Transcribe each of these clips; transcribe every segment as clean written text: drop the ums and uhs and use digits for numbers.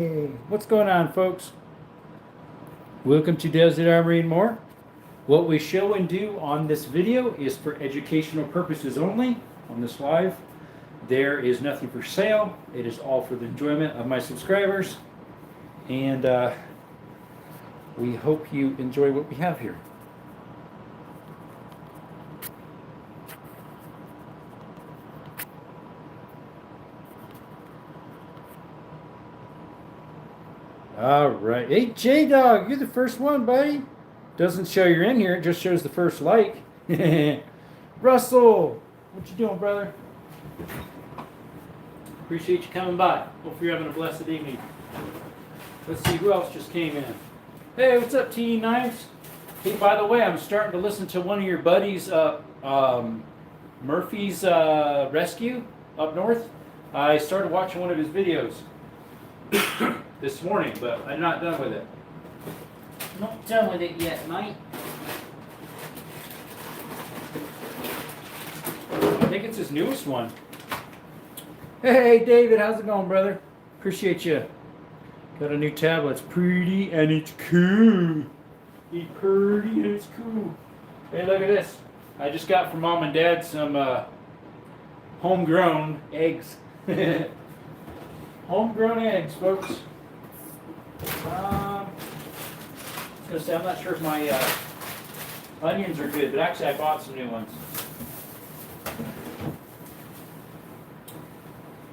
Hey, what's going on, folks? Welcome to Desert Armory and More. What we show and do on this video is for educational purposes only on this live. There is nothing for sale. It is all for the enjoyment of my subscribers. And we hope you enjoy what we have here. All right. Hey, J-Dog, you're the first one, buddy. Doesn't show you're in here. It just shows the first like. Russell, what you doing, brother? Appreciate you coming by. Hope you're having a blessed evening. Let's see who else just came in. Hey, what's up, TE Knives? Hey, by the way, I'm starting to listen to one of your buddies, Murphy's Rescue up north. I started watching one of his videos this morning, but I'm not done with it. Not done with it yet, mate. I think it's his newest one. Hey, David, how's it going, brother? Appreciate you. Got a new tablet. It's pretty and it's cool. It's pretty and it's cool. Hey, look at this. I just got from Mom and Dad some homegrown eggs. Homegrown eggs, folks. I was going to say, I'm not sure if my onions are good, but actually I bought some new ones.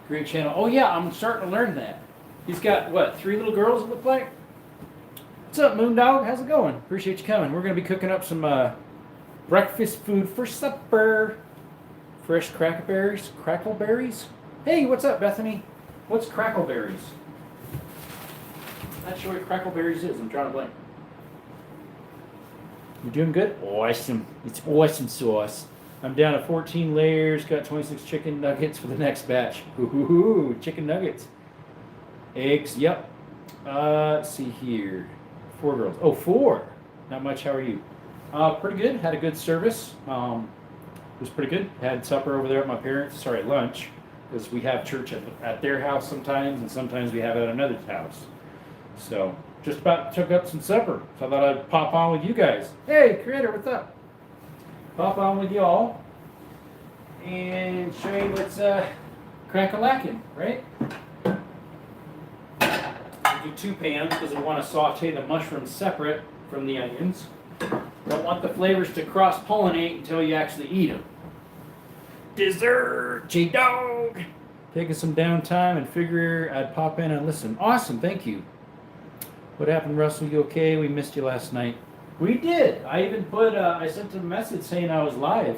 Great channel. Oh yeah, I'm starting to learn that. He's got, what, 3 little girls it look like? What's up, Moondog? How's it going? Appreciate you coming. We're going to be cooking up some breakfast food for supper. Fresh crackleberries. Hey, what's up, Bethany? What's crackleberries? Not sure what crackleberries is. I'm drawing a blank. You doing good? Awesome. It's awesome sauce. I'm down to 14 layers. Got 26 chicken nuggets for the next batch. Ooh, chicken nuggets. Eggs. Yep. Let's see here. 4 girls. Oh, 4. Not much. How are you? Pretty good. Had a good service. It was pretty good. Had supper over there at my parents'. Sorry, lunch. Because we have church at their house sometimes, and sometimes we have it at another house. So, just about took up some supper. So I thought I'd pop on with you guys. Hey, Creator, what's up? Pop on with y'all and show you what's crack-a-lackin', right? I do 2 pans because I want to saute the mushrooms separate from the onions. Don't want the flavors to cross-pollinate until you actually eat them. Dessert, J-Dog! Taking some downtime and figure I'd pop in and listen. Awesome, thank you. What happened, Russell? You okay? We missed you last night. We did. I even put, I sent a message saying I was live.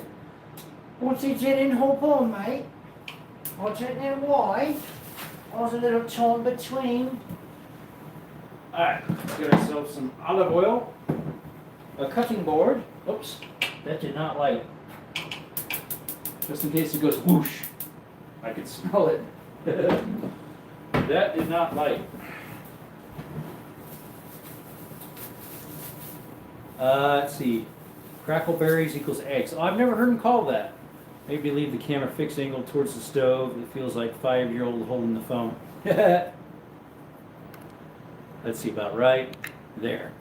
What's it in hope on, mate? What's it in why? Was a little time between. Alright, get ourselves some olive oil, a cutting board. Oops, that did not light. Just in case it goes whoosh. I could smell it. That did not light. Let's see. Crackleberries equals eggs. Oh, I've never heard him call that. Maybe leave the camera fixed angled towards the stove. It feels like 5-year-old holding the phone. Let's see, about right there.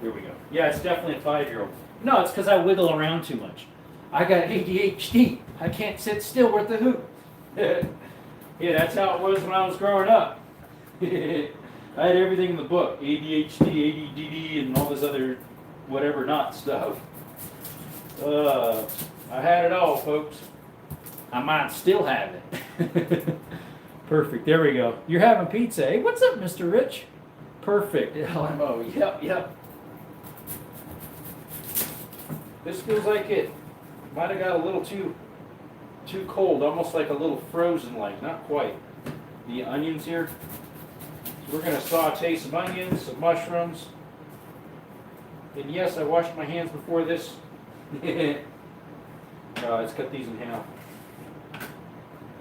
Here we go. Yeah, it's definitely a 5-year-old. No, it's because I wiggle around too much. I got ADHD. I can't sit still with the hoop. Yeah, that's how it was when I was growing up. I had everything in the book. ADHD, ADD, and all this other whatever not stuff. I had it all, folks. I might still have it. Perfect. There we go. You're having pizza. Hey, what's up, Mr. Rich? Perfect. LMO. Yep. This feels like it might have got a little too cold, almost like a little frozen like, not quite. The onions here. So we're going to saute some onions, some mushrooms. And yes, I washed my hands before this. Let's cut these in half.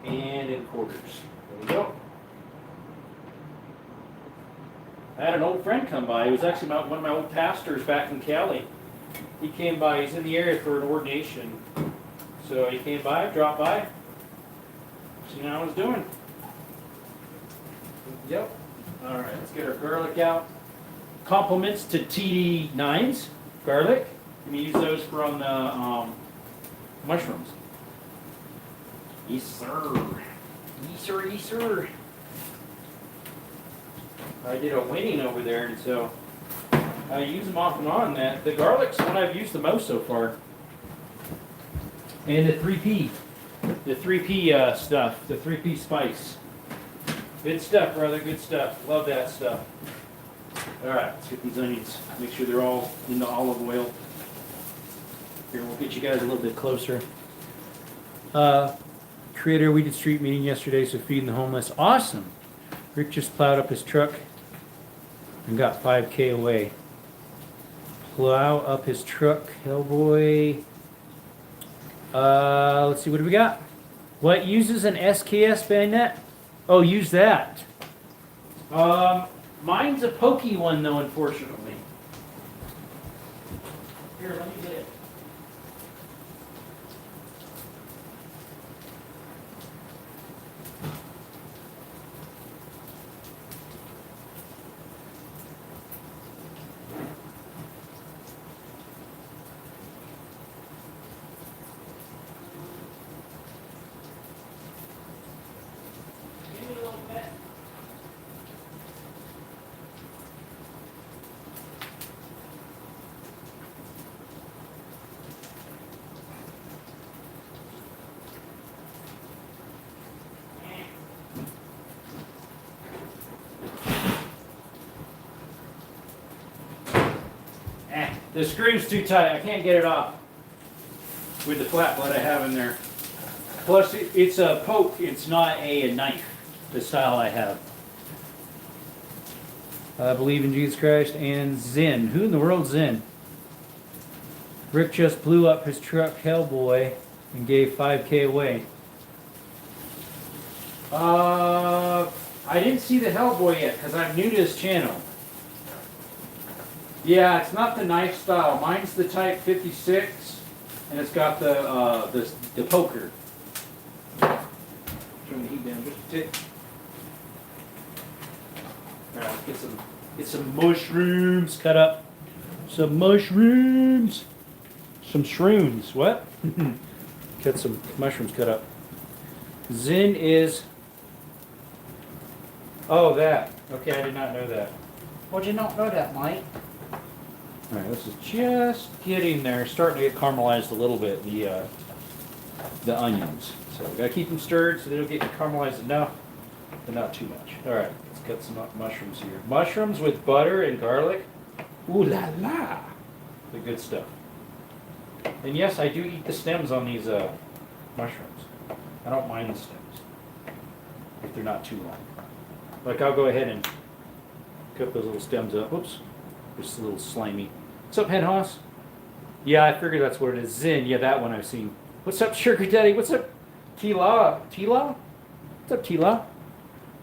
And in quarters. There we go. I had an old friend come by. He was actually one of my old pastors back in Cali. He came by. He's in the area for an ordination. So he came by, dropped by. See how I was doing. Yep. All right, let's get our garlic out. Compliments to TD9s, garlic. You can use those from the mushrooms. Yes, sir. Yes, sir. Yes, sir. I did a winning over there, and so I use them off and on. That the garlic's what I've used the most so far. And the 3P. The 3P stuff. The 3P spice. Good stuff, brother. Good stuff. Love that stuff. All right, let's get these onions. Make sure they're all in the olive oil. Here, we'll get you guys a little bit closer. Creator, we did street meeting yesterday, so feeding the homeless. Awesome. Rick just plowed up his truck and got 5K away. Plow up his truck, Hellboy. Let's see, what do we got? What uses an SKS bayonet? Oh, use that. Mine's a pokey one, though, unfortunately. Here, let me get it. Give me a little bit. The screw's too tight. I can't get it off with the flat that I have in there. Plus, it's a poke. It's not a knife, the style I have. I believe in Jesus Christ and Zen. Who in the world's Zen? Rick just blew up his truck, Hellboy, and gave 5K away. I didn't see the Hellboy yet because I'm new to this channel. Yeah, it's not the knife style. Mine's the Type 56, and it's got the poker. Turn the heat down just a tick. All right, let's get some mushrooms cut up. Some mushrooms. Some shrooms. What? Get some mushrooms cut up. Zen is. Oh, that. Okay, I did not know that. Well, did you not know that, Mike? All right, this is just getting there, starting to get caramelized a little bit, the onions. So we gotta keep them stirred so they don't get caramelized enough, but not too much. All right, let's cut some mushrooms here. Mushrooms with butter and garlic. Ooh la la, the good stuff. And yes, I do eat the stems on these mushrooms. I don't mind the stems if they're not too long. Like I'll go ahead and cut those little stems up. Whoops. Just a little slimy. What's up, Hen Hoss? Yeah, I figured that's what it is. Zen. Yeah, that one I've seen. What's up, Sugar Daddy? What's up, Tila? Tila? What's up, Tila?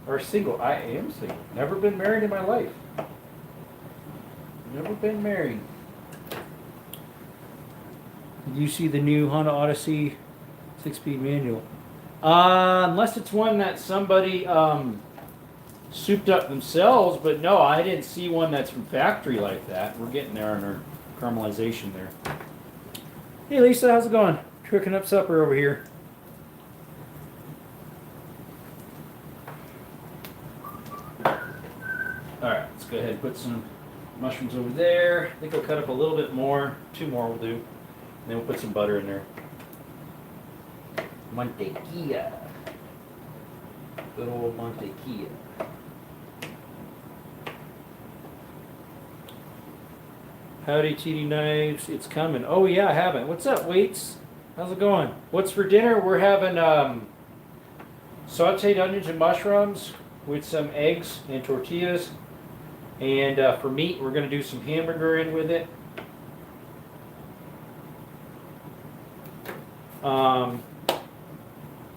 Or single? I am single. Never been married in my life. Never been married. Did you see the new Honda Odyssey 6-speed manual? Unless it's one that somebody souped up themselves, but no, I didn't see one that's from factory like that. We're getting there on our caramelization there. Hey Lisa, how's it going? Cooking up supper over here. Alright, let's go ahead and put some mushrooms over there. I think I'll cut up a little bit more. 2 more will do. And then we'll put some butter in there. Mantequilla. Good old mantequilla. Howdy, TD Knives. It's coming. Oh, yeah, I haven't. What's up, Waits? How's it going? What's for dinner? We're having sauteed onions and mushrooms with some eggs and tortillas. And for meat, we're going to do some hamburger in with it.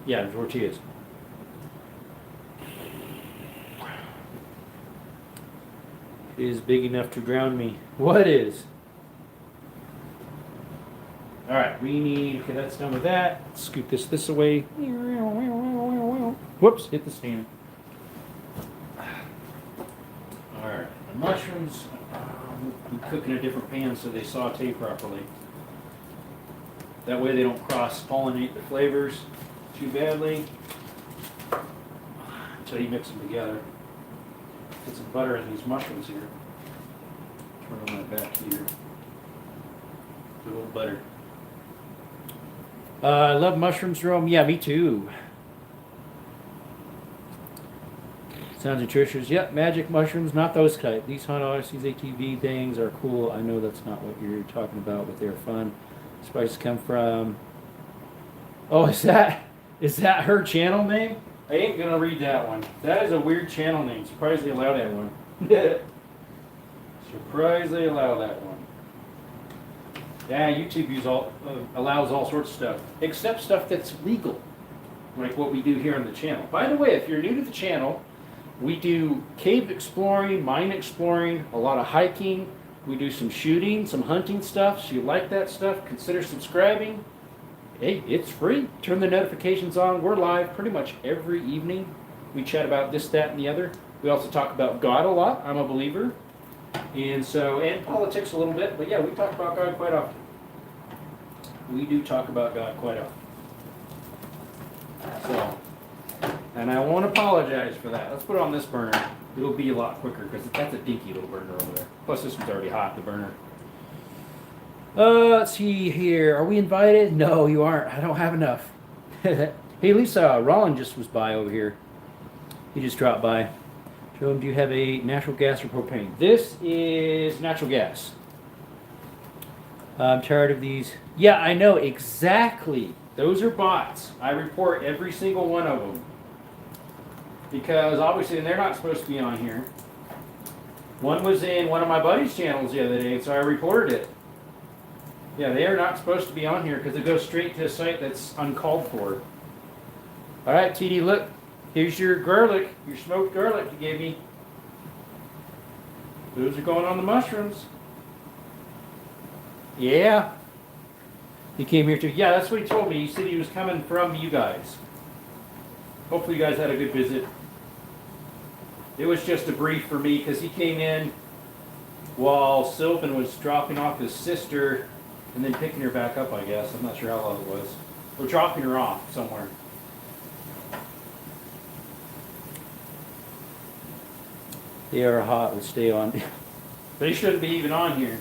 Yeah, tortillas. It is big enough to drown me. What is? All right, we need, okay, that's done with that. Scoot this away. Whoops, hit the stand. Alright, the mushrooms, we cook in a different pan so they saute properly. That way they don't cross-pollinate the flavors too badly until you mix them together. Put some butter in these mushrooms here. Turn on that back here. Put a little butter. I love mushrooms, Jerome. Yeah, me too. Sounds nutritious. Yep, magic mushrooms, not those type. These Hunt Odyssey's ATV things are cool. I know that's not what you're talking about, but they're fun. Spices come from. Oh, is that her channel name? I ain't gonna read that one. That is a weird channel name. Surprised they allow that one. Surprised they allow that one. Yeah, YouTube allows all sorts of stuff, except stuff that's legal, like what we do here on the channel. By the way, if you're new to the channel, we do cave exploring, mine exploring, a lot of hiking. We do some shooting, some hunting stuff. So you like that stuff, consider subscribing. Hey, it's free. Turn the notifications on. We're live pretty much every evening. We chat about this, that, and the other. We also talk about God a lot. I'm a believer. And politics a little bit. But yeah, we talk about God quite often. We do talk about God quite often. So, and I won't apologize for that. Let's put it on this burner. It'll be a lot quicker because that's a dinky little burner over there. Plus this one's already hot, the burner. Let's see here. Are we invited? No, you aren't. I don't have enough. Hey, Lisa, Rollin just was by over here. He just dropped by. Show him, do you have a natural gas or propane? This is natural gas. I'm tired of these. Yeah, I know exactly. Those are bots. I report every single one of them. Because obviously they're not supposed to be on here. One was in one of my buddy's channels the other day, so I reported it. Yeah, they are not supposed to be on here because it goes straight to a site that's uncalled for. Alright, TD, look. Here's your garlic, your smoked garlic you gave me. Those are going on the mushrooms. Yeah. He came here too. Yeah, that's what he told me. He said he was coming from you guys. Hopefully you guys had a good visit. It was just a brief for me because he came in while Sylvan was dropping off his sister and then picking her back up, I guess. I'm not sure how long it was. Or dropping her off somewhere. They are hot. We'll stay on. They shouldn't be even on here.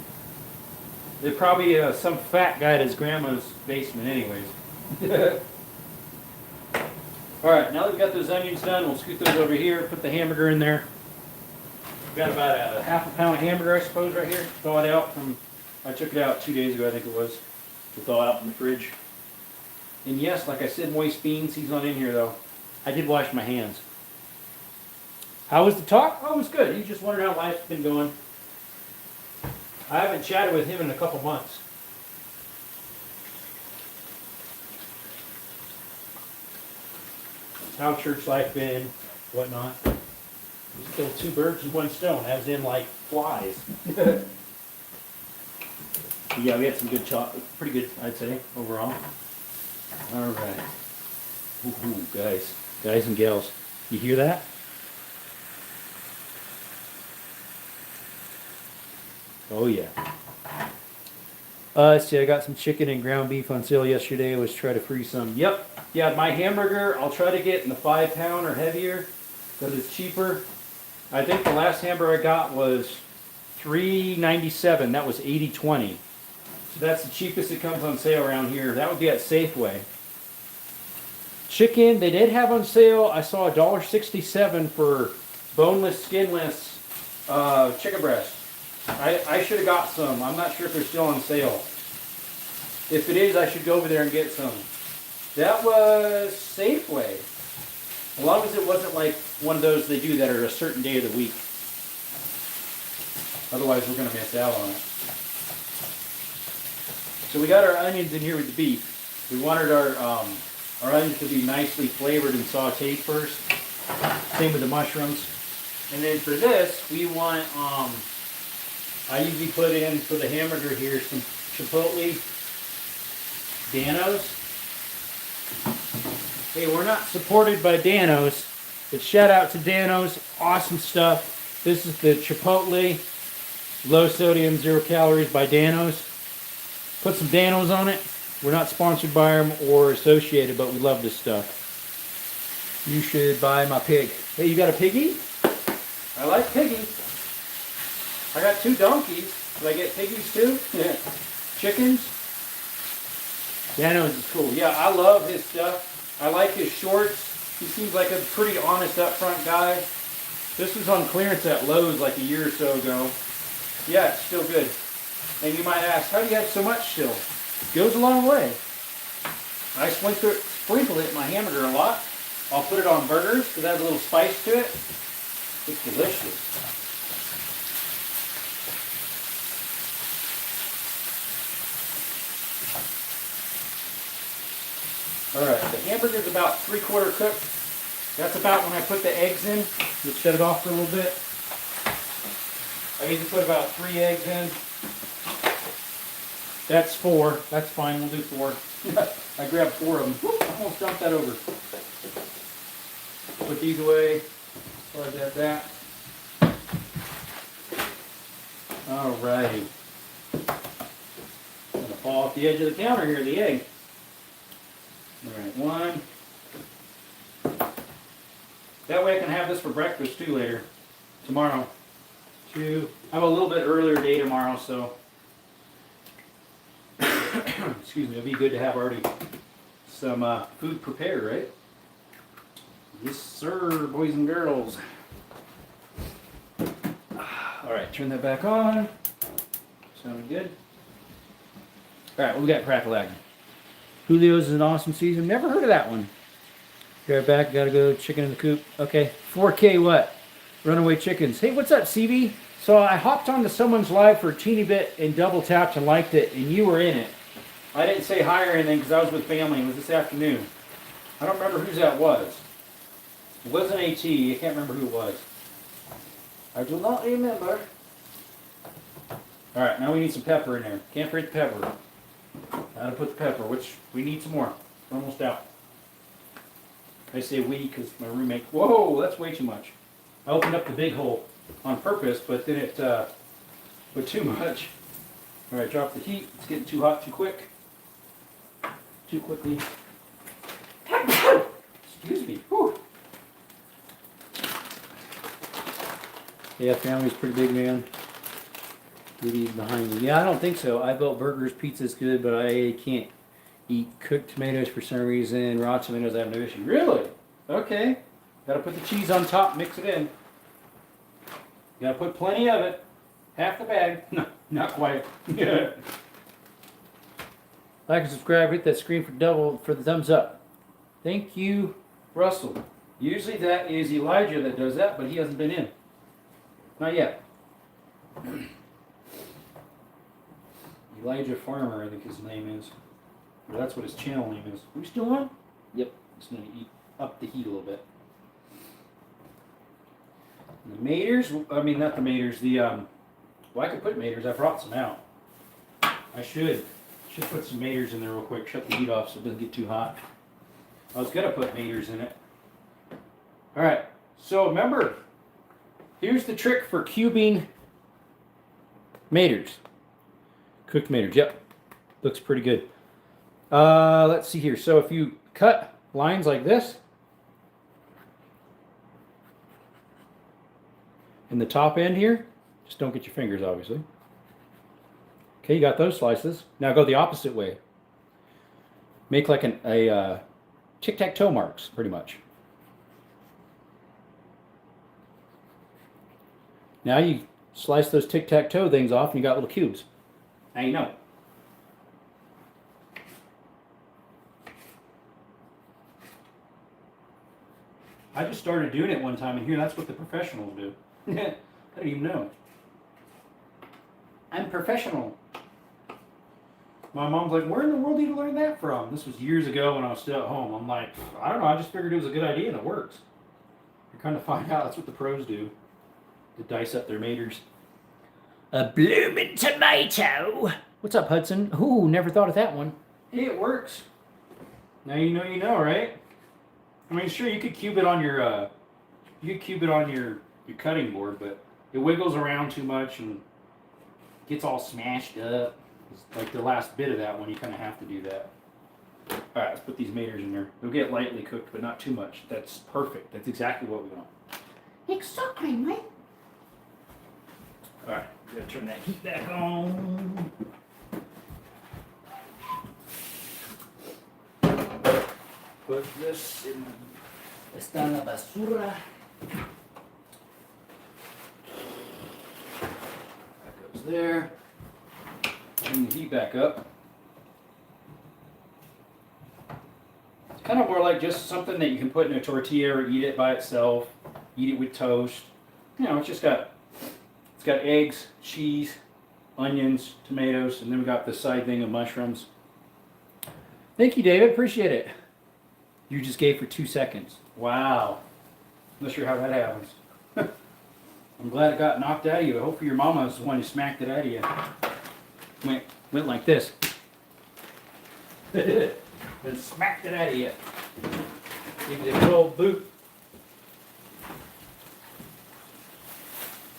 They're probably some fat guy at his grandma's basement anyways. Alright, now that we've got those onions done, we'll scoot those over here, put the hamburger in there. We've got about a half a pound hamburger, I suppose, right here. Thaw it out from, I took it out 2 days ago, I think it was, to thaw out in the fridge. And yes, like I said, moist beans. He's not in here though. I did wash my hands. How was the talk? Oh, it was good. He just wondered how life's been going. I haven't chatted with him in a couple months. How church life been, whatnot. Just killed 2 birds with 1 stone, as in like flies. Yeah, we had some good chocolate, pretty good, I'd say, overall. All right. Ooh, guys and gals, you hear that? Oh yeah. Let's see, I got some chicken and ground beef on sale yesterday. I was trying to freeze some. Yep. Yeah, my hamburger, I'll try to get in the 5 pound or heavier because it's cheaper. I think the last hamburger I got was $3.97. That was 80/20. So that's the cheapest it comes on sale around here. That would be at Safeway. Chicken, they did have on sale. I saw $1.67 for boneless, skinless chicken breast. I should have got some. I'm not sure if they're still on sale. If it is, I should go over there and get some. That was Safeway. As long as it wasn't like one of those they do that are a certain day of the week. Otherwise, we're going to miss out on it. So we got our onions in here with the beef. We wanted our onions to be nicely flavored and sauteed first. Same with the mushrooms. And then for this, we want, I usually put in for the hamburger here some Chipotle Danos. Hey, we're not supported by Danos, but shout out to Danos. Awesome stuff. This is the Chipotle low sodium, 0 calories by Danos. Put some Danos on it. We're not sponsored by them or associated, but we love this stuff. You should buy my pig. Hey, you got a piggy? I like piggy. I got 2 donkeys. Do I get piggies too? Yeah. Chickens? Danos is cool. Yeah, I love his stuff. I like his shorts. He seems like a pretty honest, upfront guy. This was on clearance at Lowe's like a year or so ago. Yeah, it's still good. And you might ask, how do you have so much still? It goes a long way. I sprinkle it in my hamburger a lot. I'll put it on burgers because it has a little spice to it. It's delicious. Alright, the hamburger's about 3/4 cooked. That's about when I put the eggs in. Let's shut it off for a little bit. I usually put about 3 eggs in. That's 4. That's fine, we'll do 4. I grabbed 4 of them. Whoop, I almost dumped that over. Put these away. Sorry about that. Alrighty. I'm going to fall off the edge of the counter here, the egg. Alright, 1. That way I can have this for breakfast too later. Tomorrow. 2. I have a little bit earlier day tomorrow, so excuse me, it'd be good to have already some food prepared, right? Yes, sir, boys and girls. Alright, turn that back on. Sounding good. Alright, we got Crackle-Lagging. Julio's is an awesome season. Never heard of that one. Be right back. Gotta go chicken in the coop. Okay. 4K what? Runaway chickens. Hey, what's up, CB? So I hopped onto someone's live for a teeny bit and double tapped and liked it, and you were in it. I didn't say hi or anything because I was with family. It was this afternoon. I don't remember whose that was. It wasn't AT. I can't remember who it was. I do not remember. Alright, now we need some pepper in there. Can't forget the pepper. How to put the pepper, which we need some more. We're almost out. I say we because my roommate. Whoa, that's way too much. I opened up the big hole on purpose, but then it put too much. All right, drop the heat. It's getting too hot too quick. Too quickly. Excuse me. Whew. Yeah, family's pretty big, man. Maybe behind me. Yeah, I don't think so. I built burgers, pizza's good, but I can't eat cooked tomatoes for some reason. Raw tomatoes, I have no issue. Really? Okay. Gotta put the cheese on top, mix it in. Gotta put plenty of it. Half the bag. No, not quite. Like and subscribe, hit that screen for the thumbs up. Thank you, Russell. Usually that is Elijah that does that, but he hasn't been in. Not yet. Elijah Farmer, I think his name is. Or that's what his channel name is. Are we still on? Yep. Just going to up the heat a little bit. And the maters, I mean not the maters, the, well I could put maters, I brought some out. I should put some maters in there real quick, shut the heat off so it doesn't get too hot. I was going to put maters in it. Alright, so remember, here's the trick for cubing maters. Cooked maters, yep. Looks pretty good. Let's see here. So if you cut lines like this, in the top end here, just don't get your fingers, obviously. Okay, you got those slices. Now go the opposite way. Make like a tic-tac-toe marks, pretty much. Now you slice those tic-tac-toe things off and you got little cubes. Now you know. I just started doing it one time, and here that's what the professionals do. I didn't even know. I'm professional. My mom's like, where in the world did you learn that from? This was years ago when I was still at home. I'm like, I don't know, I just figured it was a good idea and it works. You're kind of find out that's what the pros do. To dice up their maters. A bloomin' tomato. What's up, Hudson? Ooh, never thought of that one. Hey, it works. Now you know, right? I mean, sure, you could cube it on your, your cutting board, but it wiggles around too much and gets all smashed up. It's like the last bit of that one, you kind of have to do that. All right, let's put these maters in there. They'll get lightly cooked, but not too much. That's perfect. That's exactly what we want. Exactly, mate. All right, we gotta turn that heat back on. Put this in. Está en la basura. That goes there. Turn the heat back up. It's kind of more like just something that you can put in a tortilla or eat it by itself. Eat it with toast. You know, it's got eggs, cheese, onions, tomatoes, and then we got this side thing of mushrooms. Thank you, David. Appreciate it. You just gave for 2 seconds. Wow. Not sure how that happens. I'm glad it got knocked out of you. Hopefully your mama was the one who smacked it out of you. Went like this. Then smacked it out of you. Give it a good old boot.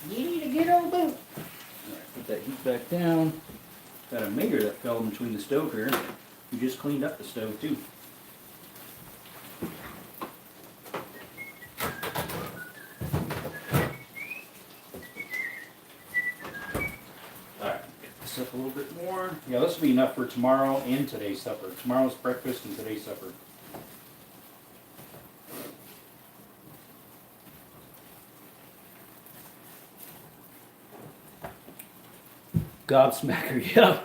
You need a good old boot. Alright, put that heat back down. Got a mater that fell in between the stove here. We just cleaned up the stove too. Alright, get this up a little bit more. Yeah, this will be enough for tomorrow and today's supper. Tomorrow's breakfast and today's supper. Gobsmacker, yeah.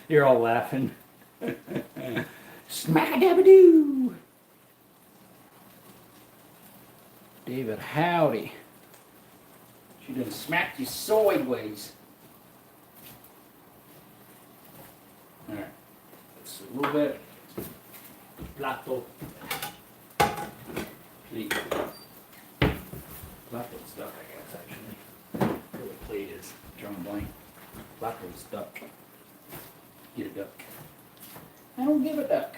You're all laughing. Smack-a-dabba-doo. David, howdy. She done smacked you sideways. Alright. That's a little bit. Plato. Plate. Plato stuff, I guess, actually. Where the plate is. Drawing a blank. Plato's duck. Get a duck. I don't give a duck.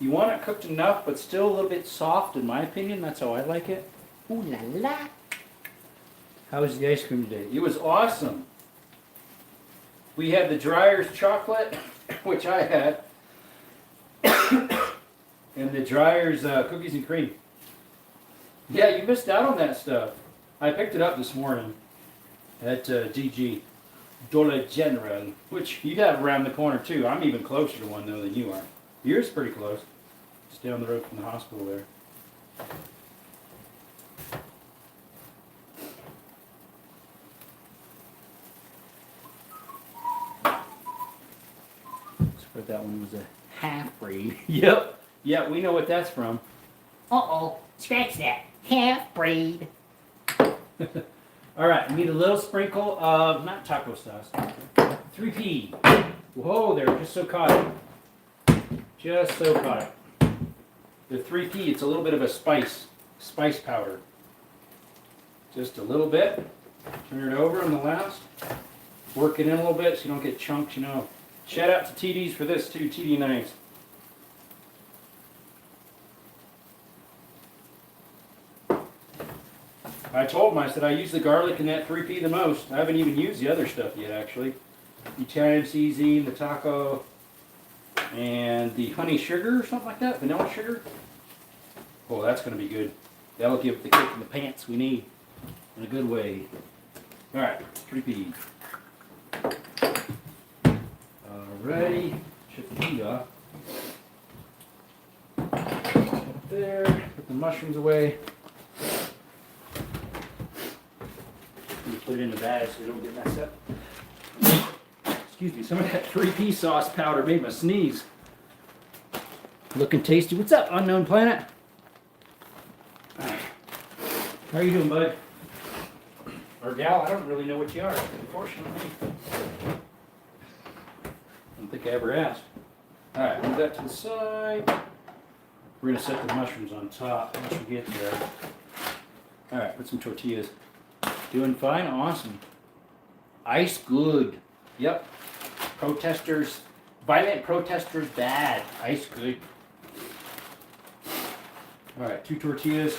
You want it cooked enough, but still a little bit soft, in my opinion. That's how I like it. Ooh la la. How was the ice cream today? It was awesome. We had the Dreyer's chocolate, which I had, and the Dreyer's cookies and cream. Yeah, you missed out on that stuff. I picked it up this morning at DG Dollar General, which you have around the corner too. I'm even closer to one though than you are. Yours is pretty close. It's down the road from the hospital there. So that one was a half-breed. Yep. Yeah, we know what that's from. Uh-oh. Scratch that. Half-breed. All right, we need a little sprinkle of, not taco sauce, 3P. Whoa there, just so caught it. Just so caught it. The 3P, it's a little bit of a spice powder. Just a little bit. Turn it over on the last. Work it in a little bit so you don't get chunks, you know. Shout out to TDs for this too, TD knives. I told him, I said, I use the garlic in that 3P the most. I haven't even used the other stuff yet, actually. Italian seasoning, the taco, and the honey sugar or something like that, vanilla sugar. Oh, that's going to be good. That'll give it the kick in the pants we need in a good way. All right, 3P. Alrighty, shut the heat off. Up there, put the mushrooms away. Put it in the bag so they don't get messed up. Excuse me, some of that 3P sauce powder made me sneeze. Looking tasty. What's up, Unknown Planet? How are you doing, bud? Or gal, I don't really know what you are, unfortunately. I don't think I ever asked. Alright, move that to the side. We're going to set the mushrooms on top once we get there. Alright, put some tortillas. Doing fine? Awesome. Ice good. Yep. Protesters. Violent protesters bad. Ice good. All right, 2 tortillas.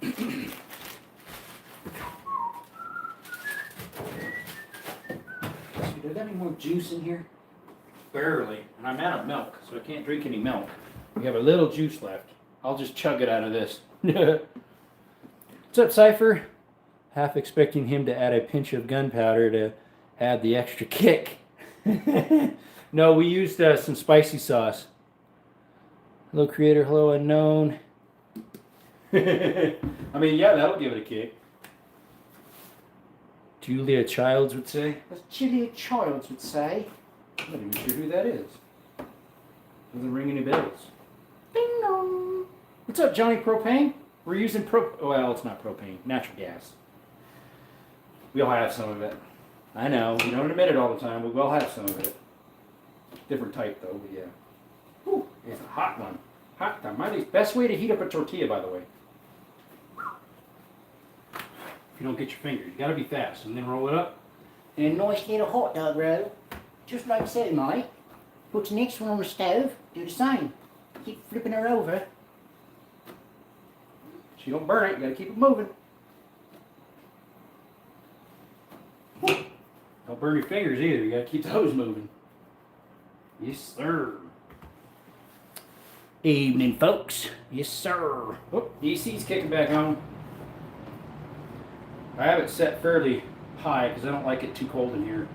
Do they have any more juice in here? Barely. And I'm out of milk, so I can't drink any milk. We have a little juice left. I'll just chug it out of this. What's up, Cypher? Half expecting him to add a pinch of gunpowder to add the extra kick. No, we used some spicy sauce. Hello, creator. Hello, unknown. I mean, yeah, that'll give it a kick. Julia Childs would say. That's Julia Childs would say. I'm not even sure who that is. Doesn't ring any bells. Ding dong. What's up, Johnny Propane? We're using well, it's not propane, natural gas. We all have some of it. I know, we don't admit it all the time, but we all have some of it. Different type though, but yeah. Whew, it's a hot one. Hot tamales. Best way to heat up a tortilla, by the way. If you don't get your fingers, you gotta be fast, and then roll it up. And a nice little hot dog roll. Just like so, mate. Put the next one on the stove, do the same. Keep flipping her over. So you don't burn it, you gotta keep it moving. Don't burn your fingers either, you gotta keep those moving. Yes, sir. Evening, folks. Yes, sir. Oh, DC's kicking back on. I have it set fairly high because I don't like it too cold in here.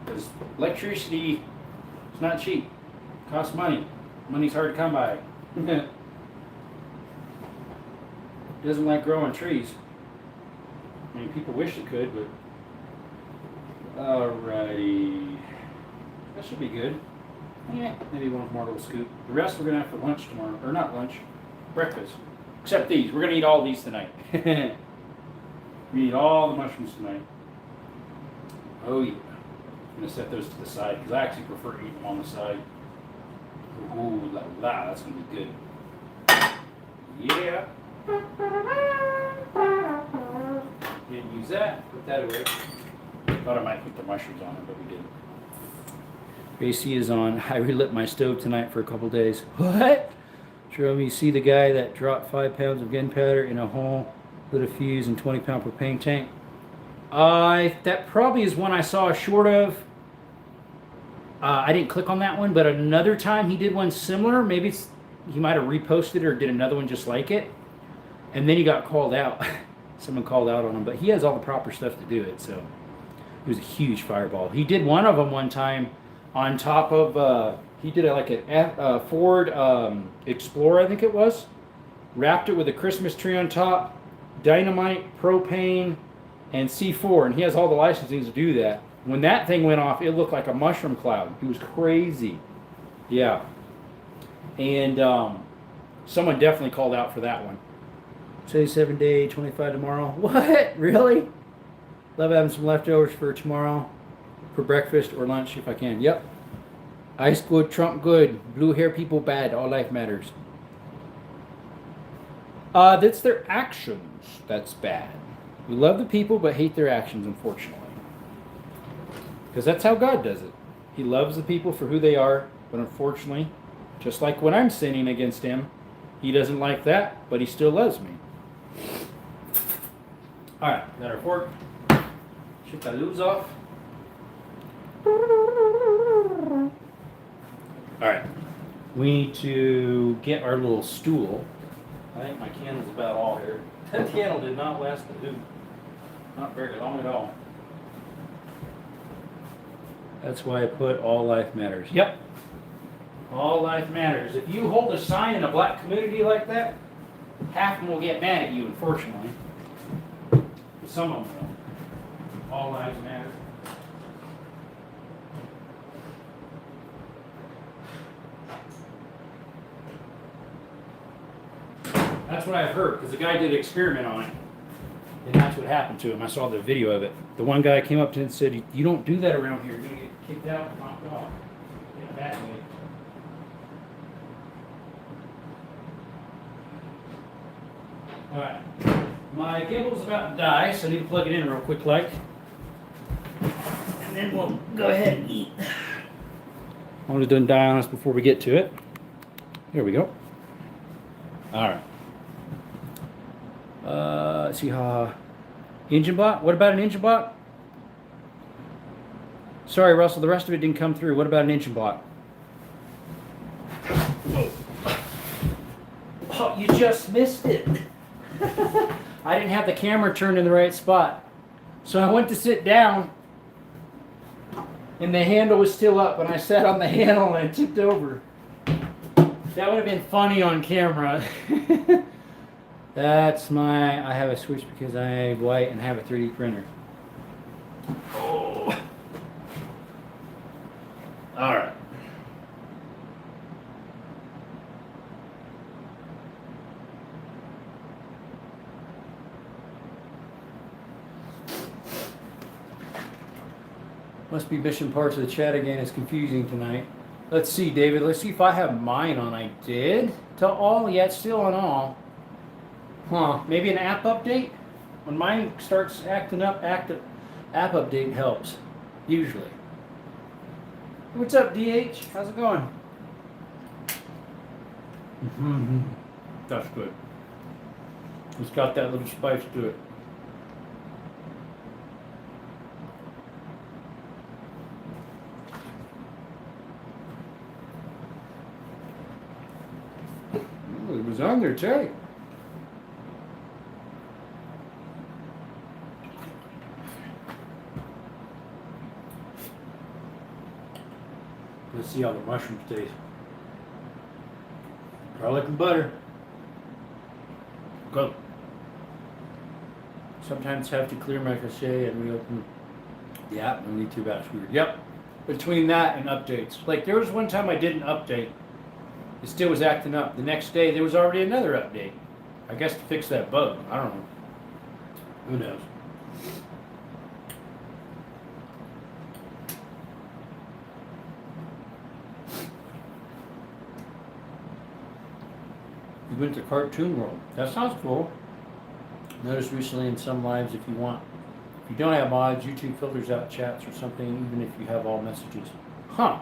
Because electricity is not cheap. It costs money. Money's hard to come by. Doesn't like growing trees. I mean, people wish it could, but... Alrighty. That should be good. Yeah, maybe one more little scoop. The rest we're going to have for lunch tomorrow. Or not lunch, breakfast. Except these. We're going to eat all these tonight. We eat all the mushrooms tonight. Oh yeah. I'm going to set those to the side because I actually prefer eating them on the side. Ooh, la la, that's going to be good. Yeah. Didn't use that. Put that away. Thought I might put the mushrooms on it, but we didn't. AC is on. I relit my stove tonight for a couple days. What? Jerome, you see the guy that dropped 5 pounds of gunpowder in a hole, lit a fuse, and 20-pound propane tank? That probably is one I saw short of. I didn't click on that one, but another time he did one similar. Maybe he might have reposted or did another one just like it. And then he got called out. Someone called out on him, but he has all the proper stuff to do it, so it was a huge fireball. He did one of them one time on top of, he did like a Ford Explorer, I think it was. Wrapped it with a Christmas tree on top, dynamite, propane, and C4, and he has all the licensing to do that. When that thing went off, it looked like a mushroom cloud. It was crazy. Yeah. And someone definitely called out for that one. 77 day, 25 tomorrow. What? Really? Love having some leftovers for tomorrow for breakfast or lunch if I can. Yep. Ice good, Trump good. Blue hair people bad. All life matters. That's their actions. That's bad. We love the people but hate their actions, unfortunately. Because that's how God does it. He loves the people for who they are, but unfortunately, just like when I'm sinning against him, he doesn't like that, but he still loves me. Alright, got our fork. Shake the lubes off. Alright, we need to get our little stool. I think my candle's about all here. That candle did not last the hoop. Not very long at all. That's why I put all life matters. Yep. All life matters. If you hold a sign in a black community like that, half of them will get mad at you, unfortunately. Some of them will. All lives matter. That's what I've heard, because the guy did an experiment on it. And that's what happened to him. I saw the video of it. The one guy came up to him and said, "You don't do that around here. You're going to get kicked out and knocked off." In a bad way. Alright. My gimbal's about to die, so I need to plug it in real quick like. And then we'll go ahead and eat. I want it to die on us before we get to it. Here we go. All right. Let's see how. Engine block? What about an engine block? Sorry, Russell, the rest of it didn't come through. What about an engine block? Oh, you just missed it. I didn't have the camera turned in the right spot. So I went to sit down, and the handle was still up, and I sat on the handle and I tipped over. That would have been funny on camera. That's I have a switch because I have white and have a 3D printer. Oh. All right. Must be missing parts of the chat again. It's confusing tonight. Let's see, David. Let's see if I have mine on. I did. To all? Yeah, it's still on all. Huh. Maybe an app update? When mine starts acting up, app update helps. Usually. What's up, DH? How's it going? That's good. It's got that little spice to it. It was on there, too. Let's see how the mushrooms taste. Garlic and butter. Go. Sometimes have to clear my cache and reopen the app and need to batch weird. Yep. Between that and updates. Like there was one time I did an update. It still was acting up. The next day there was already another update. I guess to fix that bug. I don't know. Who knows? You went to Cartoon World. That sounds cool. Noticed recently in some lives if you don't have mods, YouTube filters out chats or something, even if you have all messages. Huh.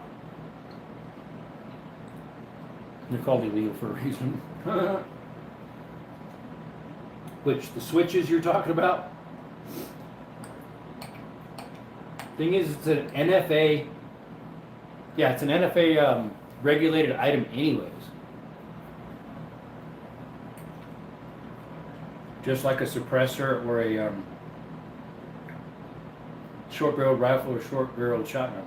They're called illegal for a reason. Which, the switches you're talking about? Thing is, it's an NFA. Yeah, it's an NFA regulated item anyways. Just like a suppressor or a short-barreled rifle or short-barreled shotgun.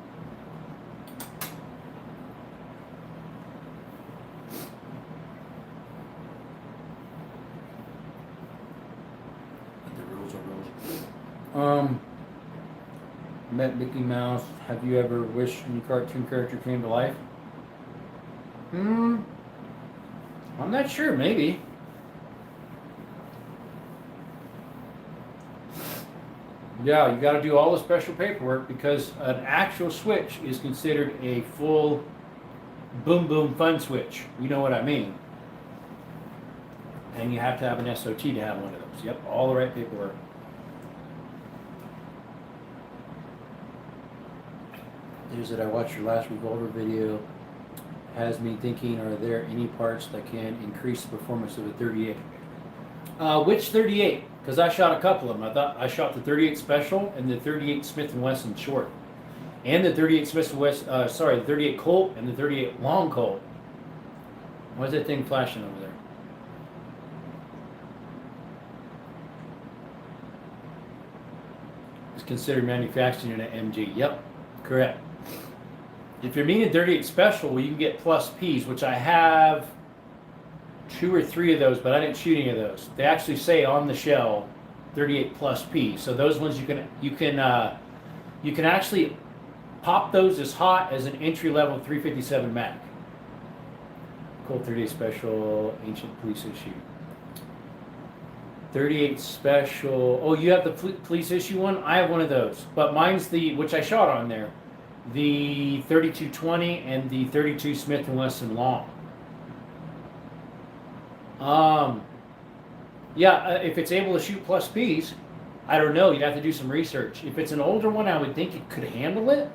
The rules are rules. Met Mickey Mouse. Have you ever wished any cartoon character came to life? I'm not sure. Maybe. Yeah, you got to do all the special paperwork because an actual switch is considered a full boom boom fun switch. You know what I mean. And you have to have an SOT to have one of those. Yep, all the right paperwork. There's it. I watched your last revolver video. Has me thinking, are there any parts that can increase the performance of the 38? Which 38? Because I shot a couple of them. I thought I shot the 38 Special and the 38 Smith & Wesson Short. And the 38 Smith & Wesson, the 38 Colt and the 38 Long Colt. Why's that thing flashing over there? It's considered manufacturing in an MG. Yep, correct. If you're meaning 38 Special, well, you can get plus Ps, which I have 2 or 3 of those, but I didn't shoot any of those. They actually say on the shell 38 plus P. So those ones you can actually pop those as hot as an entry level 357 Mac. Colt 38 Special, ancient police issue. 38 Special. Oh, you have the police issue one? I have one of those, but mine's which I shot on there, the 3220 and the 32 Smith & Wesson Long. If it's able to shoot plus Ps, I don't know. You'd have to do some research. If it's an older one, I would think it could handle it.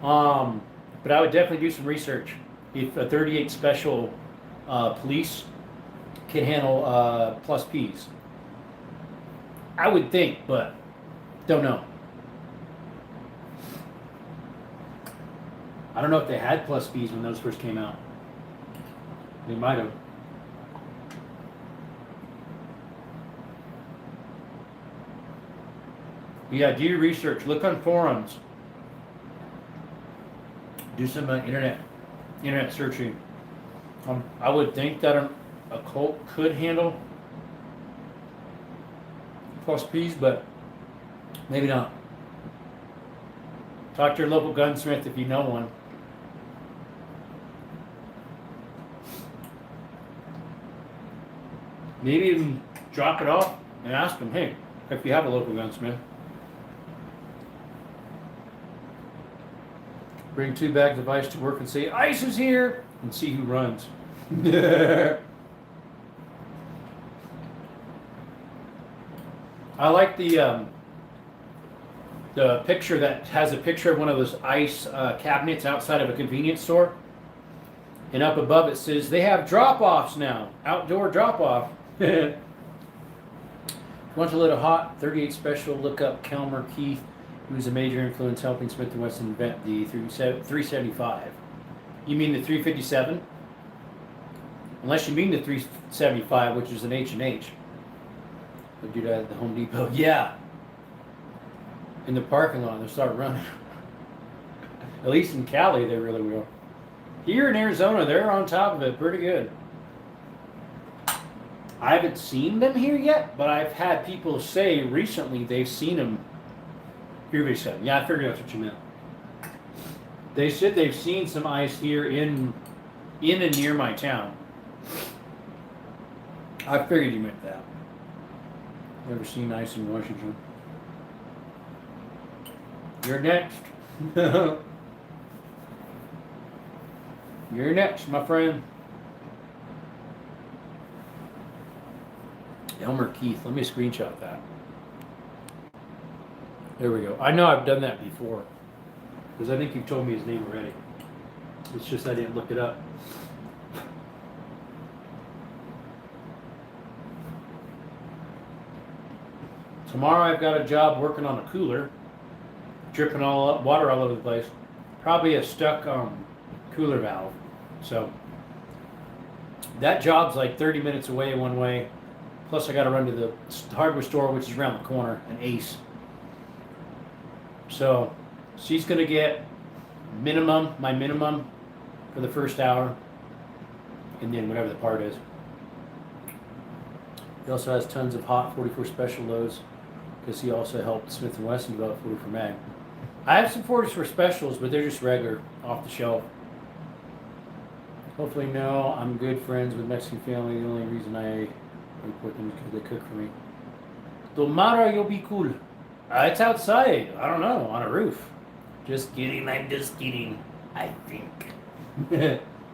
But I would definitely do some research. If a 38 Special police can handle plus Ps. I would think, but don't know. I don't know if they had plus Ps when those first came out. They might have. Yeah, do your research. Look on forums. Do some internet searching. I would think that a Colt could handle plus Ps, but maybe not. Talk to your local gunsmith if you know one. Maybe even drop it off and ask them, hey, if you have a local gunsmith, bring 2 bags of ice to work and say, ice is here, and see who runs. I like the picture that has a picture of one of those ice cabinets outside of a convenience store. And up above it says, they have drop-offs now, outdoor drop-off. Want a little hot 38 special, look up Kelmer Keith, who's a major influence helping Smith & Wesson invent the 375. You mean the 357? Unless you mean the 375, which is an H&H. They'll do that at the Home Depot. Yeah. In the parking lot, they'll start running. At least in Cali, they really will. Here in Arizona, they're on top of it pretty good. I haven't seen them here yet, but I've had people say recently they've seen them. Here they said, yeah, I figured that's what you meant. They said they've seen some ice here in and near my town. I figured you meant that. Never seen ice in Washington. You're next. You're next, my friend. Elmer Keith. Let me screenshot that. There we go. I know I've done that before. Because I think you've told me his name already. It's just I didn't look it up. Tomorrow I've got a job working on a cooler. Dripping water all over the place. Probably a stuck cooler valve. So that job's like 30 minutes away one way. Plus I got to run to the hardware store, which is around the corner, an Ace. So she's going to get my minimum for the first hour. And then whatever the part is. He also has tons of hot 44 special loads. Because he also helped Smith & Wesson develop 44 mag. I have some 44 specials, but they're just regular, off the shelf. Hopefully, no, I'm good friends with Mexican family. The only reason I report them is because they cook for me. Tomorrow you'll be cool. It's outside. I don't know, on a roof. Just kidding. I'm just kidding. I think.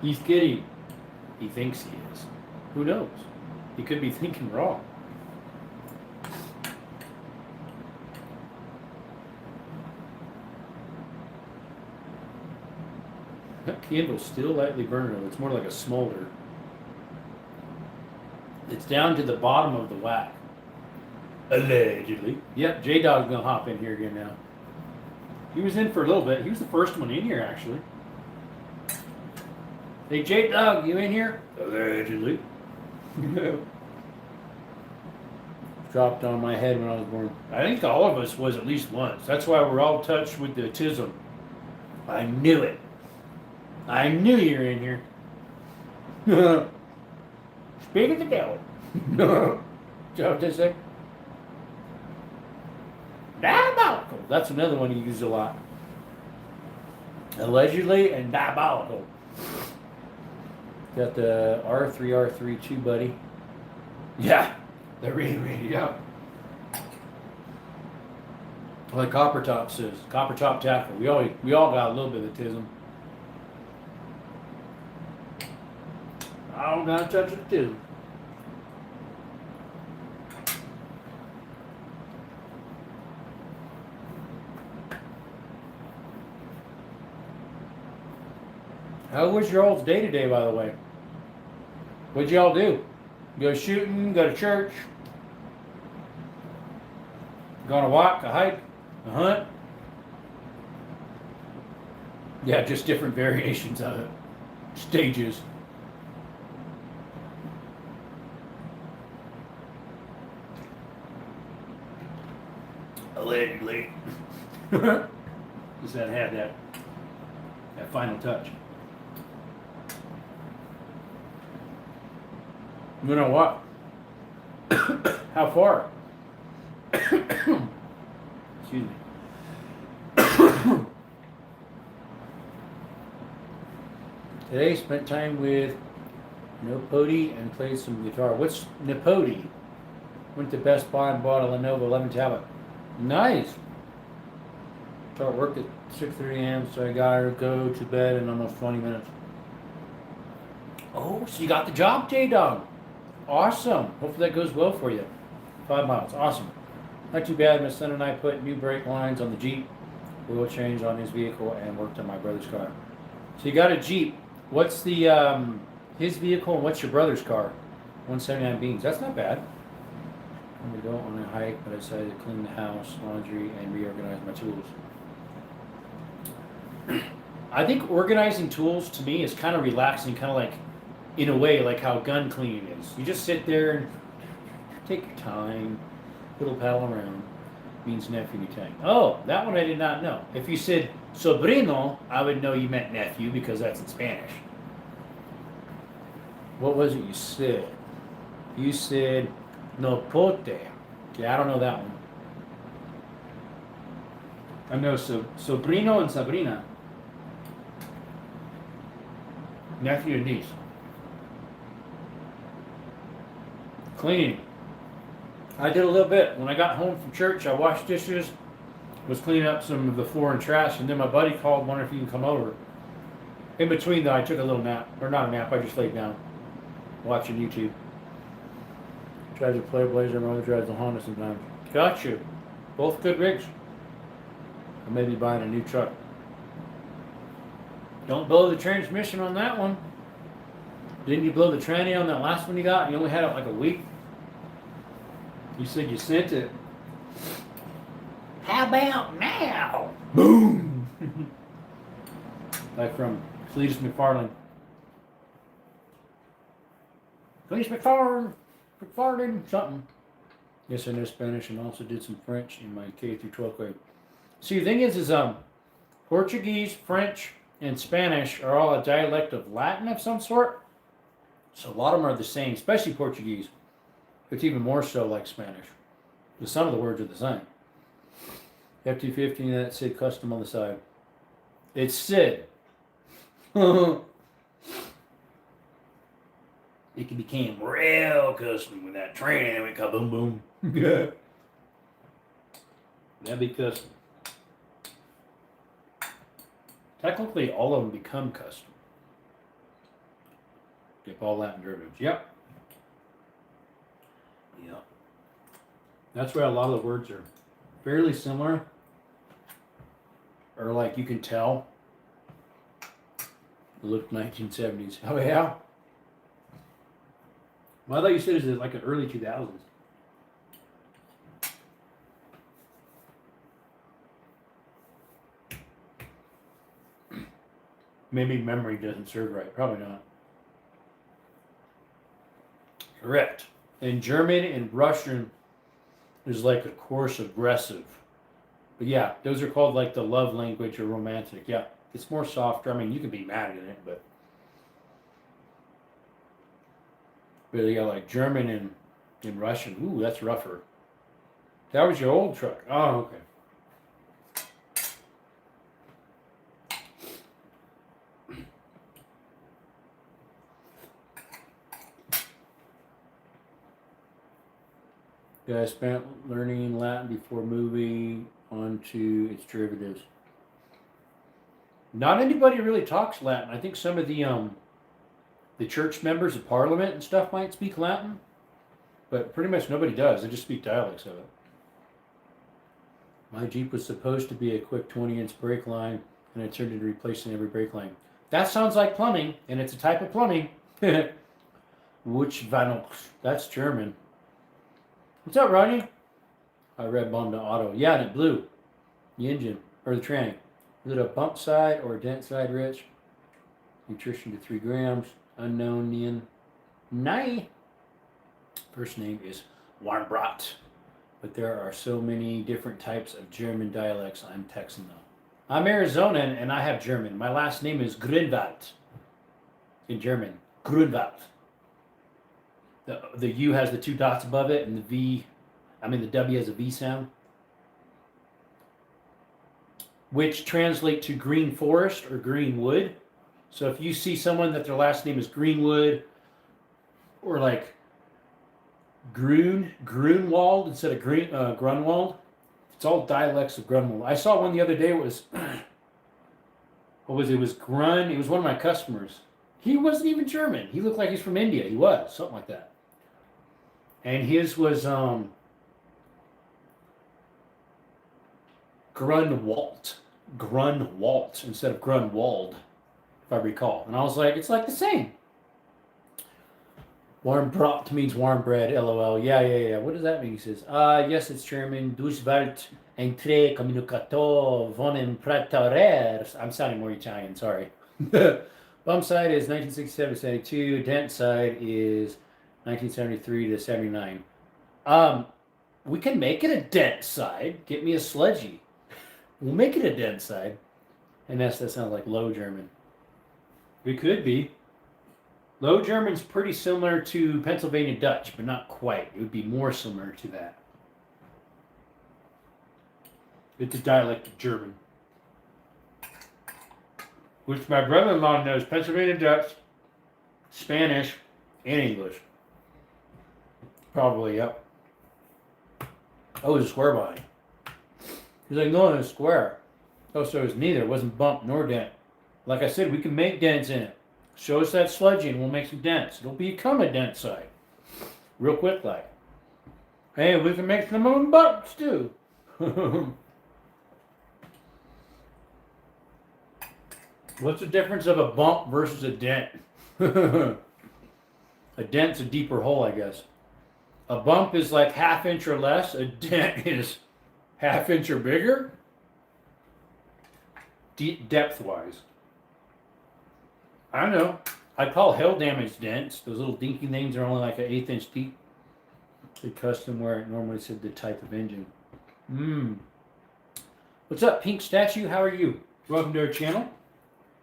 He's kidding. He thinks he is. Who knows? He could be thinking wrong. That candle's still lightly burning. It's more like a smolder. It's down to the bottom of the whack. Allegedly. Yep, J-Dog's gonna hop in here again now. He was in for a little bit. He was the first one in here, actually. Hey, J-Dog, you in here? Allegedly. Dropped on my head when I was born. I think all of us was at least once. That's why we're all touched with the autism. I knew it. I knew you were in here. Speak of the devil. Is that what they say? Diabolical. That's another one you use a lot. Allegedly and diabolical. Got the R3 2 buddy. Yeah. They're really up. Like Copper Top says. Copper Top Tackle. We all got a little bit of autism. I don't gotta touch it too. How was your all's day today, by the way? What'd y'all do? Go shooting, go to church, go on a walk, a hike, a hunt? Yeah, just different variations of it. Stages. Allegedly. Just that had that final touch. You know what? How far? Excuse me. Today spent time with Nopodi and played some guitar. What's Nopodi? Went to Best Buy and bought a Lenovo 11 tablet. Nice. Start work at 6:30 a.m. so I gotta go to bed in almost 20 minutes. Oh, so you got the job, J-Dog. Awesome. Hopefully that goes well for you. 5 miles. Awesome. Not too bad. My son and I put new brake lines on the Jeep, oil change on his vehicle, and worked on my brother's car. So you got a Jeep. What's the his vehicle and what's your brother's car? 179 beans. That's not bad. We don't want to hike, but I decided to clean the house, laundry, and reorganize my tools. I think organizing tools to me is kind of relaxing, kind of like, in a way, like how gun cleaning is. You just sit there and take your time, little paddle around. Means nephew anytime. Oh, that one I did not know. If you said sobrino, I would know you meant nephew because that's in Spanish. What was it you said? You said nopote. Yeah, I don't know that one. I know sobrino and sabrina. Nephew and niece. Cleaning. I did a little bit. When I got home from church, I washed dishes, was cleaning up some of the floor and trash, and then my buddy called, wondering if he can come over. In between, though, I took a little nap. Or not a nap, I just laid down, watching YouTube. Drives a Trailblazer, my other drives a Honda sometimes. Got you. Both good rigs. I may be buying a new truck. Don't blow the transmission on that one. Didn't you blow the tranny on that last one you got? You only had it like a week. You said you sent it. How about now? Boom! Like from Cletus McFarland. Cletus McFarland, something. Yes, I know Spanish and also did some French in my K through 12th grade. See, the thing is Portuguese, French, and Spanish are all a dialect of Latin of some sort. So a lot of them are the same, especially Portuguese. It's even more so like Spanish. But some of the words are the same. F-250, that said custom on the side. It's Sid. It became real custom with that train and it went kaboom boom. Yeah. That'd be custom. Technically, all of them become custom. If all Latin derivatives. Yep. Yep. That's why a lot of the words are fairly similar. Or like you can tell. Look 1970s. Oh yeah? Well, I thought you said it was like an early 2000s. Maybe memory doesn't serve right. Probably not. Correct. In German and Russian, there's like a coarse aggressive. But yeah, those are called like the love language or romantic. Yeah, it's more softer. I mean, you can be mad at it, but yeah, like German and Russian. Ooh, that's rougher. That was your old truck. Oh, okay. Yeah, I spent learning Latin before moving on to its derivatives. Not anybody really talks Latin. I think some of the church members of parliament and stuff might speak Latin, but pretty much nobody does. They just speak dialects of it. My Jeep was supposed to be a quick 20-inch brake line, and I turned into replacing every brake line. That sounds like plumbing, and it's a type of plumbing. Wuchvanok. That's German. What's up, Ronnie? I read Bonda Auto. Yeah, and it blew. The engine. Or the tranny. Is it a bump side or a dent side, Rich? Nutrition to 3 grams. Unknown Nian. Nye. First name is Warmbrat. But there are so many different types of German dialects. I'm Texan though. I'm Arizonan and I have German. My last name is Grunwald. In German. Grunwald. The U has the 2 dots above it, and the W has a V sound, which translate to green forest or green wood. So if you see someone that their last name is Greenwood, or like Grunwald instead of Grunwald, it's all dialects of Grunwald. I saw one the other day. It was It was Grun. It was one of my customers. He wasn't even German. He looked like he's from India. He was something like that. And his was Grunwald instead of Grunwald, if I recall. And I was like, it's like the same. Warmbrat means warm bread, LOL. Yeah. What does that mean? He says, yes, it's German. Durchwald entre communicator von pratarers. I'm sounding more Italian, sorry. Bump side is 1967 to 72. Dent side is 1973 to 79. We can make it a dent side. Get me a sludgy. We'll make it a dent side. And that sounds like Low German. It could be. Low German's pretty similar to Pennsylvania Dutch, but not quite. It would be more similar to that. It's a dialect of German, which my brother-in-law knows Pennsylvania Dutch, Spanish, and English. Probably, yep. Oh, there's a square body. He's like, no, it's square. Oh, so it's neither. It wasn't bump nor dent. Like I said, we can make dents in it. Show us that sludgy and we'll make some dents. It'll become a dent site. Real quick like. Hey, we can make some own bumps too. What's the difference of a bump versus a dent? A dent's a deeper hole, I guess. A bump is like 1/2 inch or less. A dent is 1/2 inch or bigger. Depth-wise. I don't know. I call hail damage dents. Those little dinky things are only like an 1/8 inch deep. They custom where it normally said the type of engine. What's up, Pink Statue? How are you? Welcome to our channel.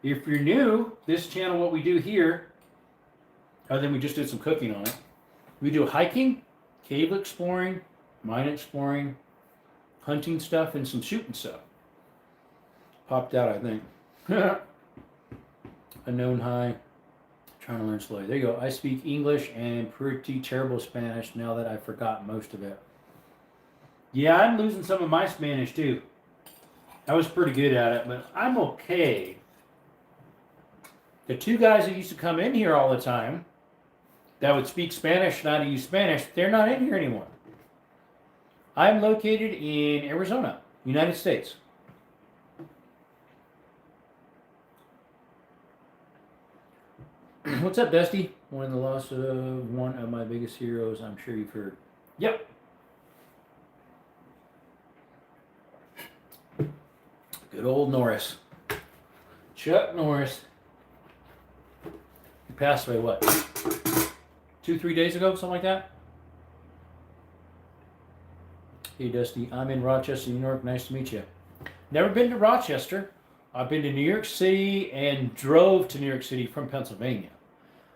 If you're new, this channel, what we do here, other than we just did some cooking on it, we do hiking, cave exploring, mine exploring, hunting stuff, and some shooting stuff. Popped out, I think. Unknown high. Trying to learn slowly. There you go. I speak English and pretty terrible Spanish now that I forgot most of it. Yeah, I'm losing some of my Spanish too. I was pretty good at it, but I'm okay. The 2 guys that used to come in here all the time that would speak Spanish, not to use Spanish, they're not in here anymore. I'm located in Arizona, United States. What's up, Dusty? Mourn the loss of one of my biggest heroes, I'm sure you've heard. Yep. Good old Norris. Chuck Norris. He passed away, what? 2-3 days ago, something like that? Hey, Dusty. I'm in Rochester, New York. Nice to meet you. Never been to Rochester. I've been to New York City and drove to New York City from Pennsylvania.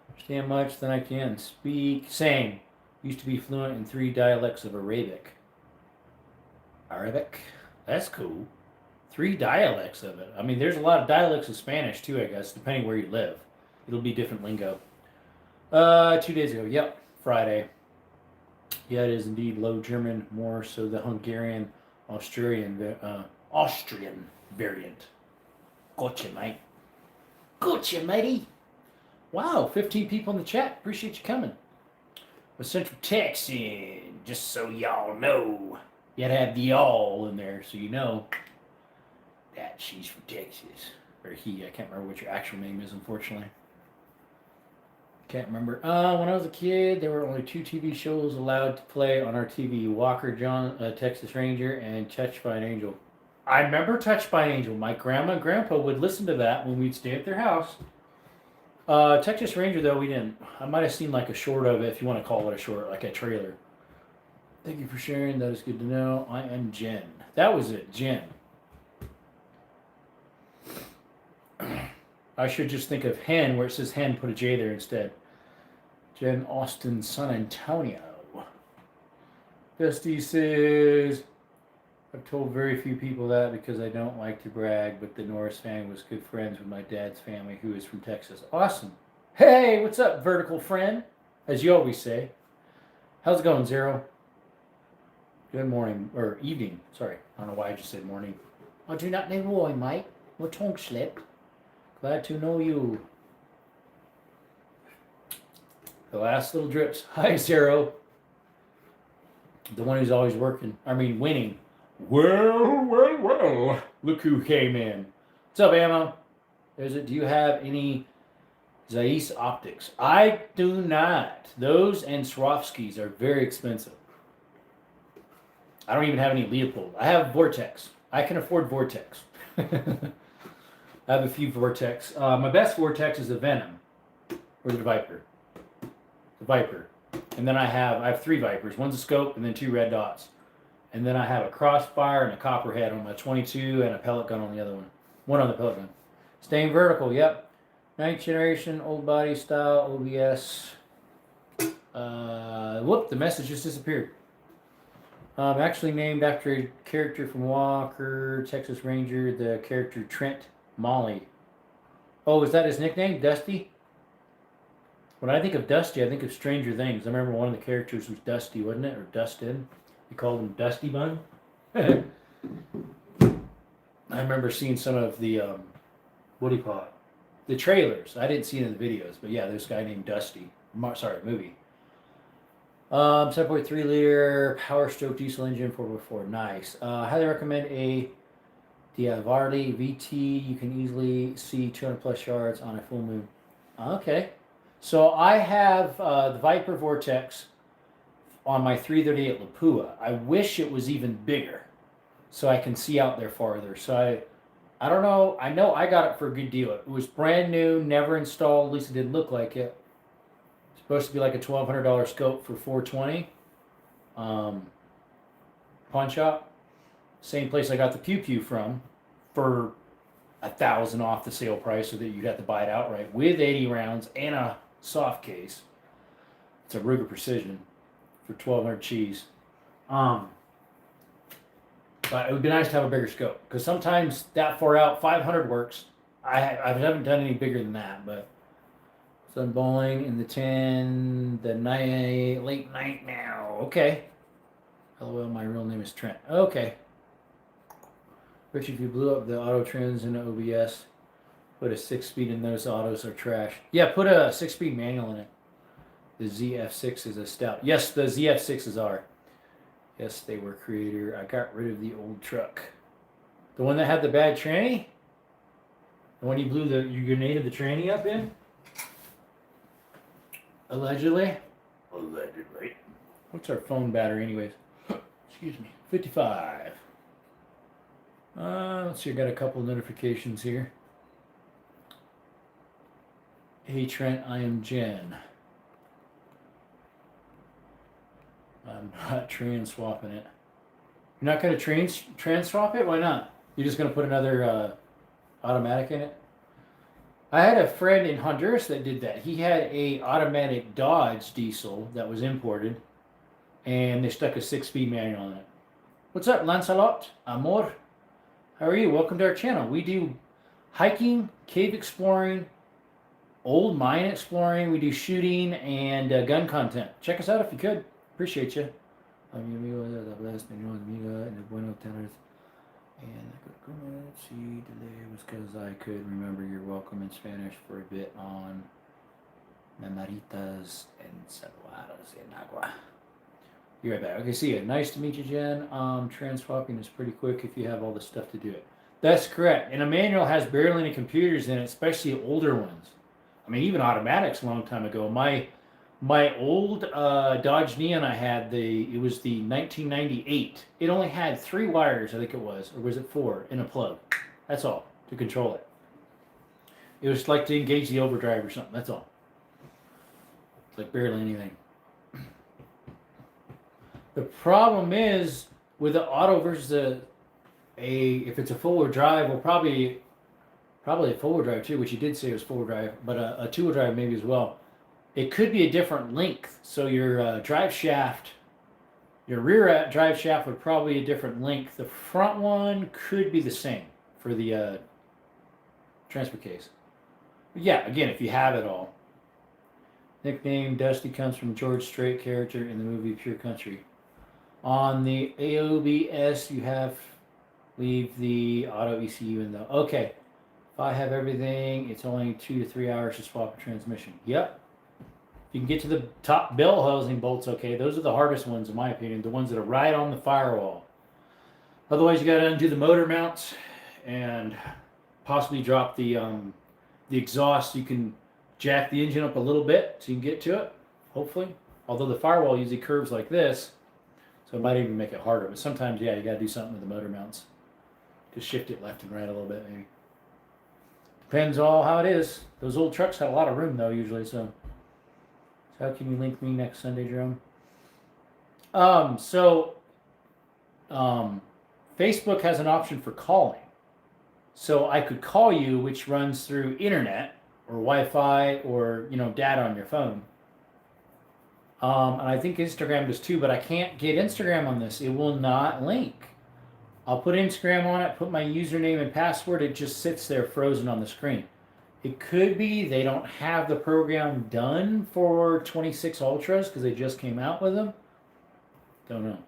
Understand much than I can speak. Same. Used to be fluent in 3 dialects of Arabic. Arabic? That's cool. 3 dialects of it. I mean, there's a lot of dialects of Spanish too, I guess, depending where you live. It'll be different lingo. 2 days ago. Yep. Friday. Yeah, it is indeed Low German, more so the Hungarian, Austrian variant. Gotcha, mate. Gotcha, matey. Wow, 15 people in the chat. Appreciate you coming. With Central Texan, just so y'all know. You had to have the y'all in there so you know that she's from Texas. Or he, I can't remember what your actual name is, unfortunately. Can't remember. When I was a kid, there were only 2 TV shows allowed to play on our TV: Walker John, Texas Ranger, and Touched by an Angel. I remember Touched by an Angel. My grandma and grandpa would listen to that when we'd stay at their house. Texas Ranger, though, we didn't. I might have seen like a short of it, if you want to call it a short, like a trailer. Thank you for sharing. That is good to know. I am Jen. That was it, Jen. I should just think of Hen, where it says Hen, put a J there instead. Jen Austin, San Antonio. Dusty says, I've told very few people that because I don't like to brag, but the Norris family was good friends with my dad's family, who is from Texas. Awesome. Hey, what's up, vertical friend? As you always say. How's it going, Zero? Good morning, or evening. Sorry, I don't know why I just said morning. I do not know why, mate. My tongue slipped. Glad to know you. The last little drips. Hi, Zero. The one who's always winning. Well. Look who came in. What's up, Ammo? Do you have any Zeiss optics? I do not. Those and Swarovskis are very expensive. I don't even have any Leopold. I have Vortex. I can afford Vortex. I have a few Vortex. My best Vortex is the Venom or the Viper. The Viper. And then I have 3 Vipers. One's a scope and then 2 red dots. And then I have a crossfire and a copperhead on my 22 and a pellet gun on the other one. One on the pellet gun. Staying vertical, yep. 9th generation, old body style, OBS. The message just disappeared. Actually named after a character from Walker, Texas Ranger, the character Trent Molly. Oh, is that his nickname? Dusty? When I think of Dusty, I think of Stranger Things. I remember one of the characters was Dusty, wasn't it? Or Dustin. You called him Dusty Bun. I remember seeing some of the, what do you call it? The trailers. I didn't see it in the videos, but yeah, there's a guy named Dusty. Movie. 7.3 liter Power Stroke diesel engine, 4x4. Nice. Highly recommend a Diavarli VT. You can easily see 200 plus yards on a full moon. Okay. So I have the Viper Vortex on my 338 Lapua. I wish it was even bigger so I can see out there farther. So I don't know. I know I got it for a good deal. It was brand new, never installed. At least it didn't look like it. It's supposed to be like a $1,200 scope for $420. Pawn shop. Same place I got the Pew Pew from for $1,000 off the sale price, so that you'd have to buy it outright with 80 rounds and a soft case. It's a Ruger Precision for 1,200 cheese. But it would be nice to have a bigger scope, because sometimes that far out 500 works. I haven't done any bigger than that, but Sun bowling in the 10, the night, late night now. Okay. LOL, my real name is Trent. Okay. Rich, if you blew up the auto trends in the OBS, put a 6-speed in those autos are trash. Yeah, put a 6-speed manual in it. The ZF6 is a stout. Yes, the ZF6s are. Yes, they were creator. I got rid of the old truck. The one that had the bad tranny? The one you blew you grenaded the tranny up in? Allegedly? Allegedly. What's our phone battery anyways? Excuse me. 55. Let's see, I got a couple notifications here. Hey Trent, I am Jen. I'm not trans swapping it. You're not going to trans swap it? Why not? You're just going to put another automatic in it? I had a friend in Honduras that did that. He had a automatic Dodge diesel that was imported, and they stuck a 6-speed manual in it. What's up, Lancelot? Amor? How are you? Welcome to our channel. We do hiking, cave exploring, old mine exploring. We do shooting and gun content. Check us out if you could. Appreciate you. I'm your amigo de la blessed, mi amiga, and the bueno tenors. And see, delay was because I could remember your welcome in Spanish for a bit on Memaritas and Celuadas en Agua. You're right back. Okay, see you. Nice to meet you, Jen. Trans swapping is pretty quick if you have all the stuff to do it. That's correct. And a manual has barely any computers in it, especially older ones. I mean, even automatics a long time ago. My old Dodge Neon I had, it was the 1998. It only had 3 wires, I think it was, or was it 4, in a plug. That's all, to control it. It was like to engage the overdrive or something, that's all. It's like barely anything. The problem is, with the auto versus if it's a four-wheel drive, well, probably a four-wheel drive too, which you did say was four-wheel drive, but a two-wheel drive maybe as well. It could be a different length. So your drive shaft, your rear drive shaft would probably be a different length. The front one could be the same for the transfer case. But yeah, again, if you have it all. Nickname Dusty comes from George Strait character in the movie Pure Country. On the AOBS, you have leave the auto ECU in though. Okay, if I have everything, it's only 2 to 3 hours to swap a transmission. Yep. You can get to the top bell housing bolts, okay. Those are the hardest ones, in my opinion, the ones that are right on the firewall. Otherwise, you got to undo the motor mounts and possibly drop the exhaust. You can jack the engine up a little bit so you can get to it, hopefully. Although the firewall usually curves like this, so it might even make it harder. But sometimes, yeah, you got to do something with the motor mounts. Just shift it left and right a little bit, maybe. Depends all how it is. Those old trucks had a lot of room, though, usually. So how can you link me next Sunday, Jerome? Facebook has an option for calling. So I could call you, which runs through internet or Wi-Fi or, data on your phone. And I think Instagram does too, but I can't get Instagram on this. It will not link. I'll put Instagram on it, put my username and password. It just sits there frozen on the screen. It could be they don't have the program done for 26 Ultras because they just came out with them. Don't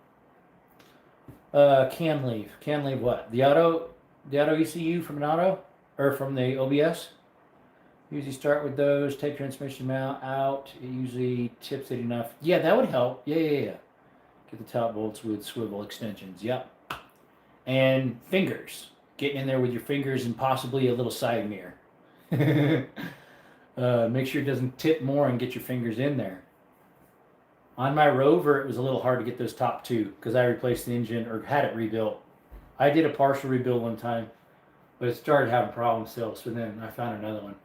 know. Can leave. Can leave what? The auto ECU from an auto? Or from the OBS? Usually start with those. Take transmission mount out. It usually tips it enough. Yeah, that would help. Yeah. Get the top bolts with swivel extensions. Yep. And fingers. Getting in there with your fingers and possibly a little side mirror. Make sure it doesn't tip more and get your fingers in there. On my Rover, it was a little hard to get those top 2 because I replaced the engine or had it rebuilt. I did a partial rebuild one time, but it started having problems still, so then I found another one.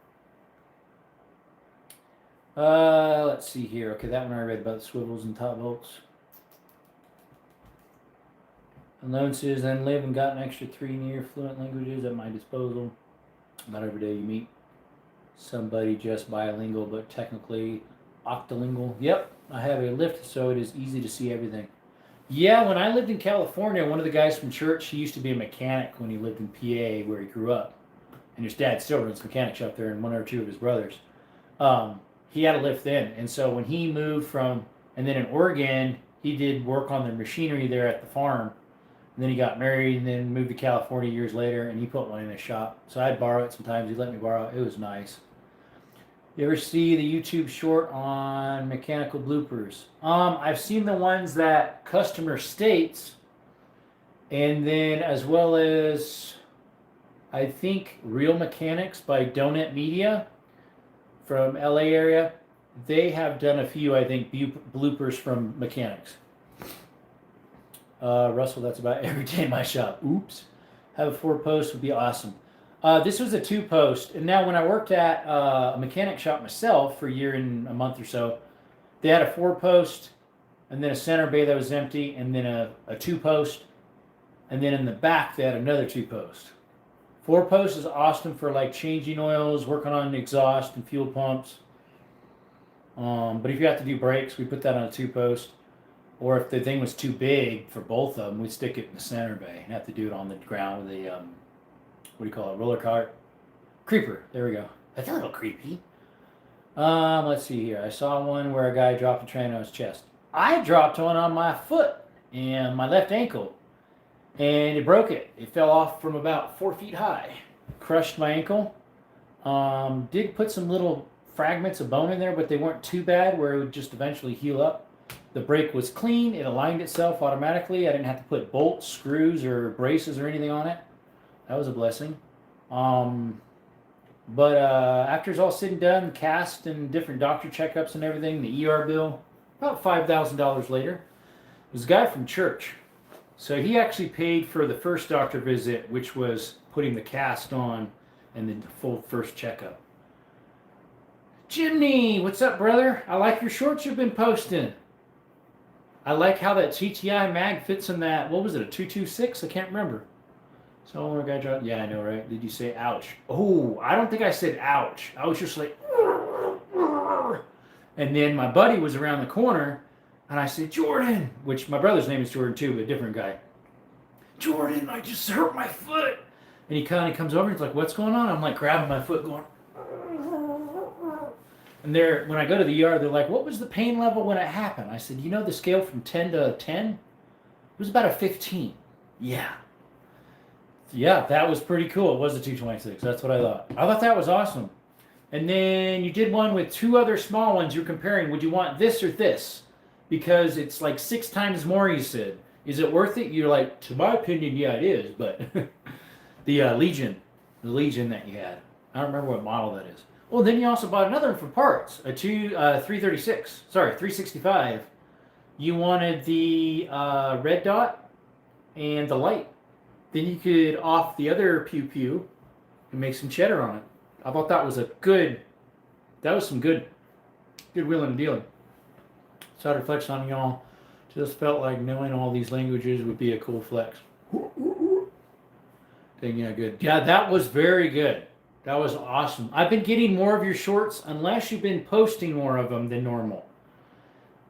Let's see here. Okay, that one I read about the swivels and top bolts. Alonences then live and got an extra 3 near fluent languages at my disposal. Not every day you meet somebody just bilingual, but technically octolingual. Yep, I have a lift, so it is easy to see everything. Yeah, when I lived in California, one of the guys from church, he used to be a mechanic when he lived in PA where he grew up. And his dad still runs a mechanic shop there and 1 or 2 of his brothers. He had a lift then. And so when he moved and then in Oregon, he did work on the machinery there at the farm. And then he got married and then moved to California years later, and he put one in his shop. So I'd borrow it sometimes. He'd let me borrow it. It was nice. You ever see the YouTube short on mechanical bloopers? I've seen the ones that customer states, and then as well as, I think, Real Mechanics by Donut Media from LA area. They have done a few, I think, bloopers from mechanics. Russell, that's about every day in my shop. Oops. Have a 4-post would be awesome. This was a 2-post, and now when I worked at a mechanic shop myself for a year and a month or so, they had a 4-post, and then a center bay that was empty, and then a 2-post, and then in the back they had another 2-post. 4-post is awesome for like changing oils, working on exhaust and fuel pumps. But if you have to do brakes, we put that on a 2-post. Or if the thing was too big for both of them, we'd stick it in the center bay and have to do it on the ground with a, what do you call it, roller cart? Creeper, there we go. That's a little creepy. Let's see here. I saw one where a guy dropped a train on his chest. I dropped one on my foot and my left ankle, and it broke it. It fell off from about 4 feet high. Crushed my ankle. Did put some little fragments of bone in there, but they weren't too bad where it would just eventually heal up. The brake was clean. It aligned itself automatically. I didn't have to put bolts, screws, or braces or anything on it. That was a blessing. But after it's all said and done, cast and different doctor checkups and everything, the ER bill, about $5,000 later, it was a guy from church. So he actually paid for the first doctor visit, which was putting the cast on and the full first checkup. Jimmy, what's up, brother? I like your shorts you've been posting. I like how that TTI mag fits in that, what was it, a 226? I can't remember. So when a guy dropped, yeah, I know, right? Did you say ouch? Oh, I don't think I said ouch. I was just like, and then my buddy was around the corner, and I said, Jordan, which my brother's name is Jordan too, but a different guy. Jordan, I just hurt my foot. And he kind of comes over and he's like, what's going on? I'm like grabbing my foot going. And when I go to the ER, they're like, what was the pain level when it happened? I said, you know the scale from 10 to 10? It was about a 15. Yeah. Yeah, that was pretty cool. It was a 226. That's what I thought. I thought that was awesome. And then you did one with two other small ones. You're comparing, would you want this or this? Because it's like 6 times more, you said. Is it worth it? You're like, to my opinion, yeah, it is. But the Legion that you had. I don't remember what model that is. Well, then you also bought another one for parts. A 365. You wanted the red dot and the light. Then you could off the other pew pew and make some cheddar on it. I thought that was some good wheeling and dealing. So I'd reflect on y'all. Just felt like knowing all these languages would be a cool flex. Dang, yeah, good. Yeah, that was very good. That was awesome. I've been getting more of your shorts unless you've been posting more of them than normal.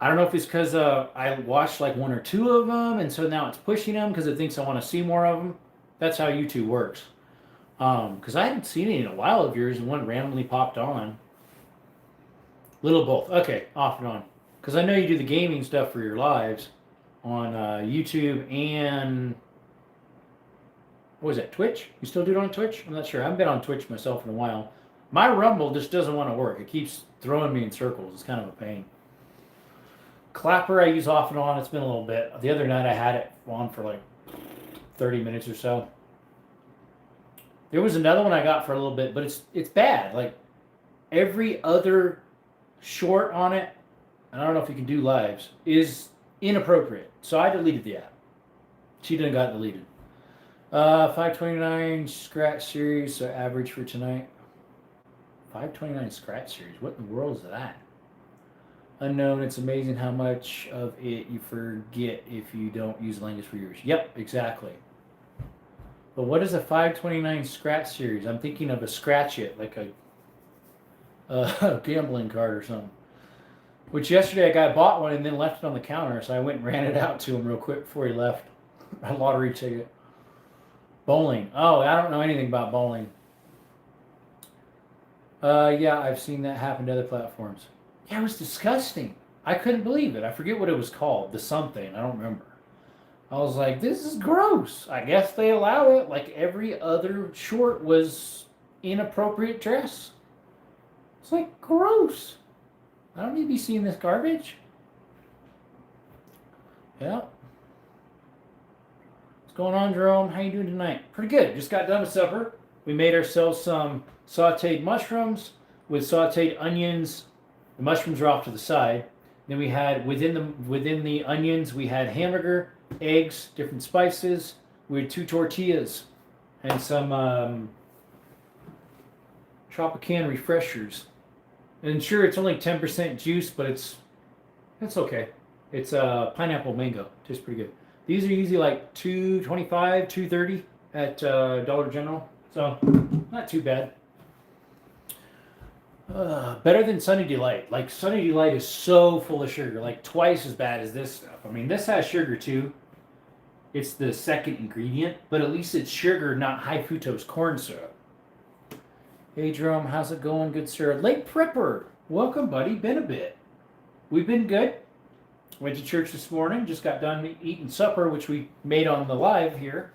I don't know if it's because I watched like 1 or 2 of them, and so now it's pushing them because it thinks I want to see more of them. That's how YouTube works. Because I hadn't seen any in a while of yours, and one randomly popped on. Little both. Okay, off and on. Because I know you do the gaming stuff for your lives on YouTube and... what was that, Twitch? You still do it on Twitch? I'm not sure. I haven't been on Twitch myself in a while. My Rumble just doesn't want to work. It keeps throwing me in circles. It's kind of a pain. Clapper I use off and on. It's been a little bit. The other night I had it on for like 30 minutes or so. There was another one I got for a little bit, but it's bad. Like every other short on it, and I don't know if you can do lives, is inappropriate. So I deleted the app. She didn't got deleted. 529 scratch series, so average for tonight. 529 scratch series. What in the world is that? Unknown. It's amazing how much of it you forget if you don't use language for years. Yep, exactly. But what is a 529 scratch series? I'm thinking of a scratch it, like a gambling card or something. Which yesterday a guy bought one and then left it on the counter, so I went and ran it out to him real quick before he left. A lottery ticket. Bowling. Oh, I don't know anything about bowling. Yeah, I've seen that happen to other platforms. Yeah, it was disgusting. I couldn't believe it. I forget what it was called. The something. I don't remember. I was like, this is gross. I guess they allow it. Like every other short was inappropriate dress. It's like gross. I don't need to be seeing this garbage. Yeah. What's going on, Jerome? How you doing tonight? Pretty good. Just got done with supper. We made ourselves some sauteed mushrooms with sauteed onions. The mushrooms are off to the side. Then we had within the onions we had hamburger, eggs, different spices. We had 2 tortillas and some Tropican refreshers. And sure, it's only 10% juice, but it's okay. It's pineapple mango. Tastes pretty good. These are usually like $2.25, $2.30 at Dollar General. So not too bad. Better than Sunny Delight. Like Sunny Delight is so full of sugar, like twice as bad as this stuff. I mean, this has sugar too. It's the second ingredient, but at least it's sugar, not high fructose corn syrup. Hey Jerome, how's it going, good sir? Late Prepper, welcome buddy, been a bit. We've been good. Went to church this morning, just got done eating supper, which we made on the live here.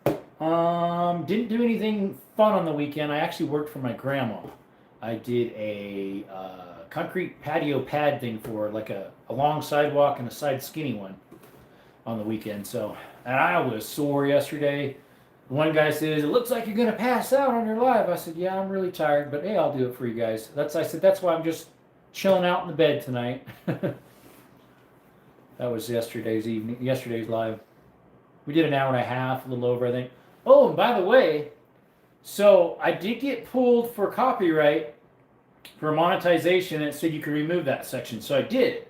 Didn't do anything fun on the weekend. I actually worked for my grandma. I did a concrete patio pad thing for her, like a long sidewalk and a side skinny one on the weekend. So, and I was sore yesterday. One guy says, "It looks like you're gonna pass out on your live." I said, "Yeah, I'm really tired, but hey, I'll do it for you guys." I said that's why I'm just chilling out in the bed tonight. That was yesterday's live. We did an hour and a half, a little over, I think. Oh, and by the way, so I did get pulled for copyright for monetization, and it said you could remove that section, so I did.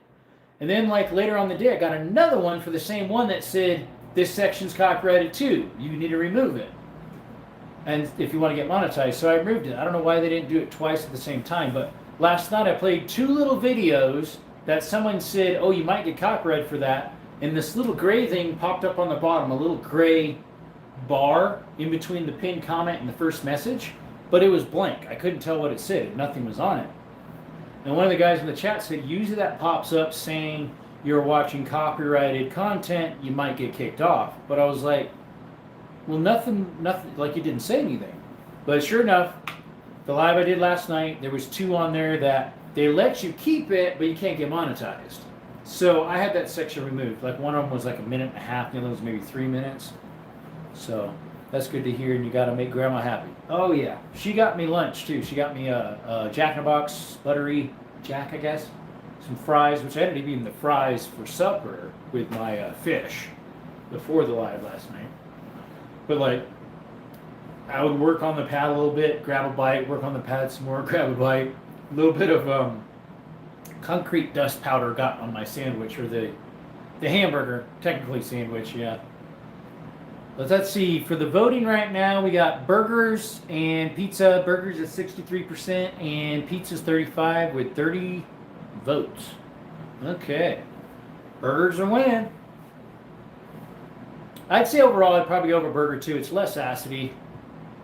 And then like later on the day, I got another one for the same one that said this section's copyrighted too. You need to remove it. And if you want to get monetized, so I removed it. I don't know why they didn't do it twice at the same time, but last night I played 2 little videos that someone said, "Oh, you might get copyrighted for that." And this little gray thing popped up on the bottom, a little gray bar in between the pinned comment and the first message, but it was blank. I couldn't tell what it said. Nothing was on it. And one of the guys in the chat said, usually that pops up saying you're watching copyrighted content, you might get kicked off. But I was like, well, nothing, like it didn't say anything. But sure enough, the live I did last night, there was 2 on there that they let you keep it, but you can't get monetized. So I had that section removed. Like one of them was like 1.5 minutes, the other was maybe 3 minutes. So that's good to hear, and you got to make Grandma happy. Oh yeah, she got me lunch too. She got me a Jack in the Box buttery Jack, I guess, some fries, which I ended up eating the fries for supper with my fish before the live last night. But like, I would work on the pad a little bit, grab a bite, work on the pad some more, grab a bite. A little bit of concrete dust powder got on my sandwich, or the hamburger, technically sandwich, yeah. Let's see, for the voting right now, we got burgers and pizza. Burgers at 63% and pizza's 35 with 30 votes. Okay. Burgers are winning. I'd say overall I'd probably go over burger too. It's less acidity.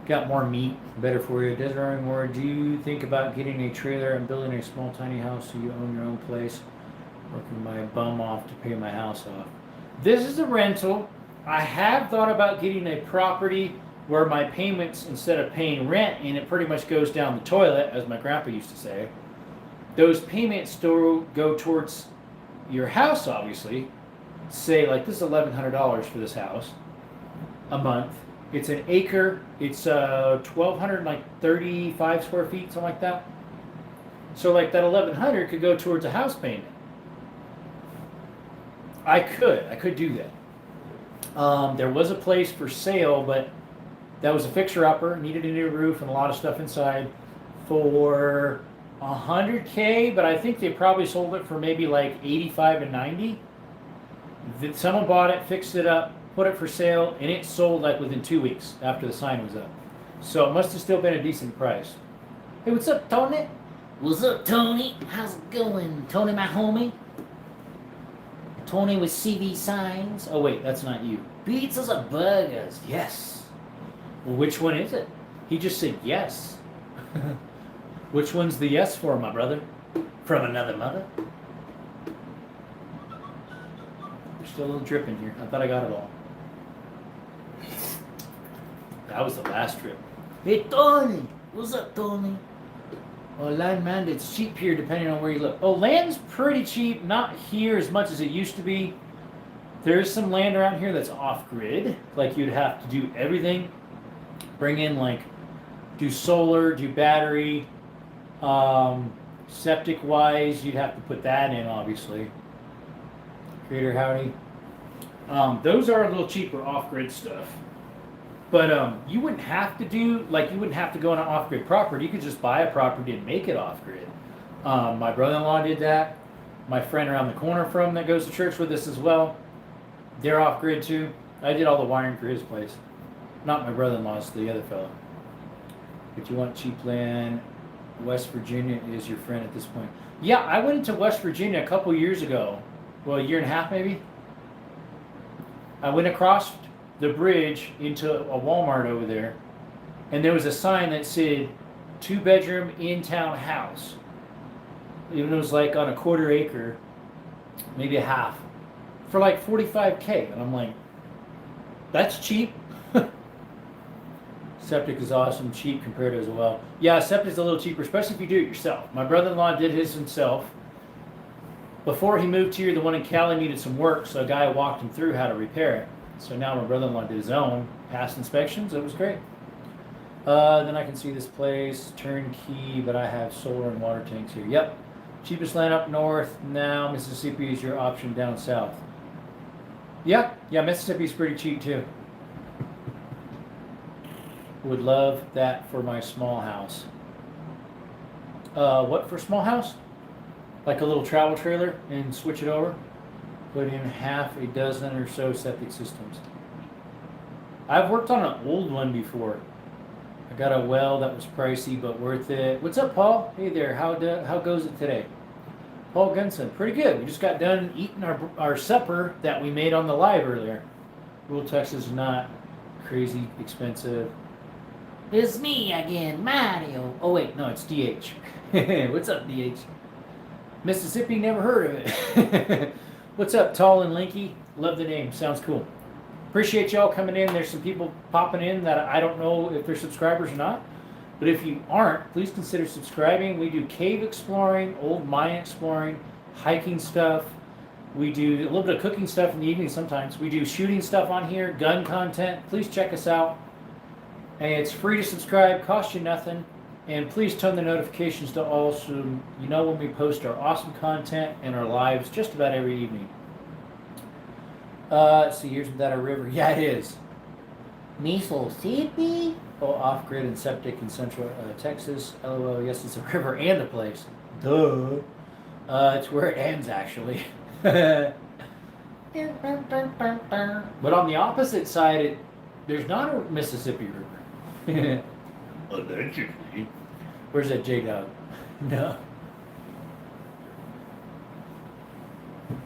Got more meat. Better for you. Doesn't run more. Do you think about getting a trailer and building a small tiny house so you own your own place? Working my bum off to pay my house off. This is a rental. I have thought about getting a property where my payments, instead of paying rent, and it pretty much goes down the toilet, as my grandpa used to say, those payments still go towards your house, obviously. Say, like, this is $1,100 for this house a month. It's an acre. It's 1,235 square feet, something like that. So, like, that $1,100 could go towards a house payment. I could do that. There was a place for sale, but that was a fixer-upper, needed a new roof and a lot of stuff inside for $100K, but I think they probably sold it for maybe like 85 and 90. Someone bought it, fixed it up, put it for sale, and it sold like within 2 weeks after the sign was up. So it must have still been a decent price. Hey, what's up, Tony? What's up, Tony? How's it going? Tony, my homie? Tony with CV Signs. Oh, wait, that's not you. Pizzas or burgers? Yes. Well, which one is it? He just said yes. Which one's the yes for, my brother? From another mother? There's still a little drip in here. I thought I got it all. That was the last trip. Hey, Tony! What's up, Tony? Oh, land, man, it's cheap here depending on where you live. Oh, land's pretty cheap. Not here as much as it used to be. There's some land around here that's off-grid. Like, you'd have to do everything. Bring in, like, do solar, do battery. Septic-wise, you'd have to put that in, obviously. Creator howdy. Those are a little cheaper off-grid stuff. But you wouldn't have to do, like, you wouldn't have to go on an off-grid property. You could just buy a property and make it off-grid. My brother-in-law did that. My friend around the corner from that goes to church with us as well. They're off-grid too. I did all the wiring for his place. Not my brother-in-law's, the other fellow. But you want cheap land. West Virginia is your friend at this point. Yeah, I went to West Virginia a couple years ago. Well, a year and a half maybe. I went across the bridge into a Walmart over there, and there was a sign that said 2-bedroom in-town house. It was like on a 1/4 acre, maybe a half, for like $45K. And I'm like, that's cheap. Septic is awesome, cheap compared to as well. Yeah, septic's a little cheaper, especially if you do it yourself. My brother-in-law did his himself. Before he moved here, the one in Cali needed some work, so a guy walked him through how to repair it. So now my brother-in-law did his own, passed inspections. It was great. Then I can see this place, turnkey, but I have solar and water tanks here. Yep. Cheapest land up north. Now Mississippi is your option down south. Yeah, Mississippi's pretty cheap too. Would love that for my small house. What for small house? Like a little travel trailer and switch it over? Put in half a dozen or so septic systems. I've worked on an old one before. I got a well that was pricey but worth it. What's up, Paul? Hey there. How goes it today? Paul Gunson. Pretty good. We just got done eating our supper that we made on the live earlier. Rural Texas is not crazy expensive. It's me again, Mario. Oh wait, no, it's DH. What's up, DH? Mississippi, never heard of it. What's up, Tall and Linky? Love the name. Sounds cool. Appreciate y'all coming in. There's some people popping in that I don't know if they're subscribers or not. But if you aren't, please consider subscribing. We do cave exploring, old mine exploring, hiking stuff. We do a little bit of cooking stuff in the evening sometimes. We do shooting stuff on here, gun content. Please check us out. And it's free to subscribe, costs you nothing. And please turn the notifications to all so you know when we post our awesome content and our lives just about every evening. See, here's that a river. Yeah, it is. Mississippi? Oh, off-grid and septic in central Texas. LOL, yes, it's a river and a place. Duh. It's where it ends, actually. But on the opposite side, there's not a Mississippi River. Allegedly. Where's that J-Dog? No.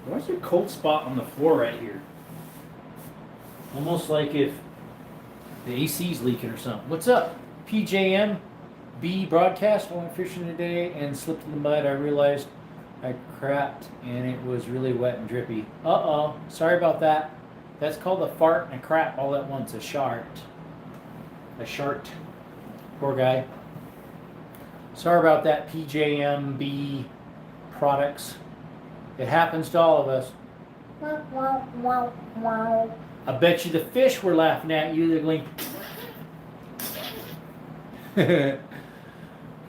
Where's your cold spot on the floor right here? Almost like if the AC's leaking or something. What's up? PJM B broadcast. I went fishing today and slipped in the mud. I realized I crapped and it was really wet and drippy. Uh-oh. Sorry about that. That's called a fart and a crap all at once. A shart. A shart. Poor guy. Sorry about that, PJMB products. It happens to all of us. I bet you the fish were laughing at you. They're going...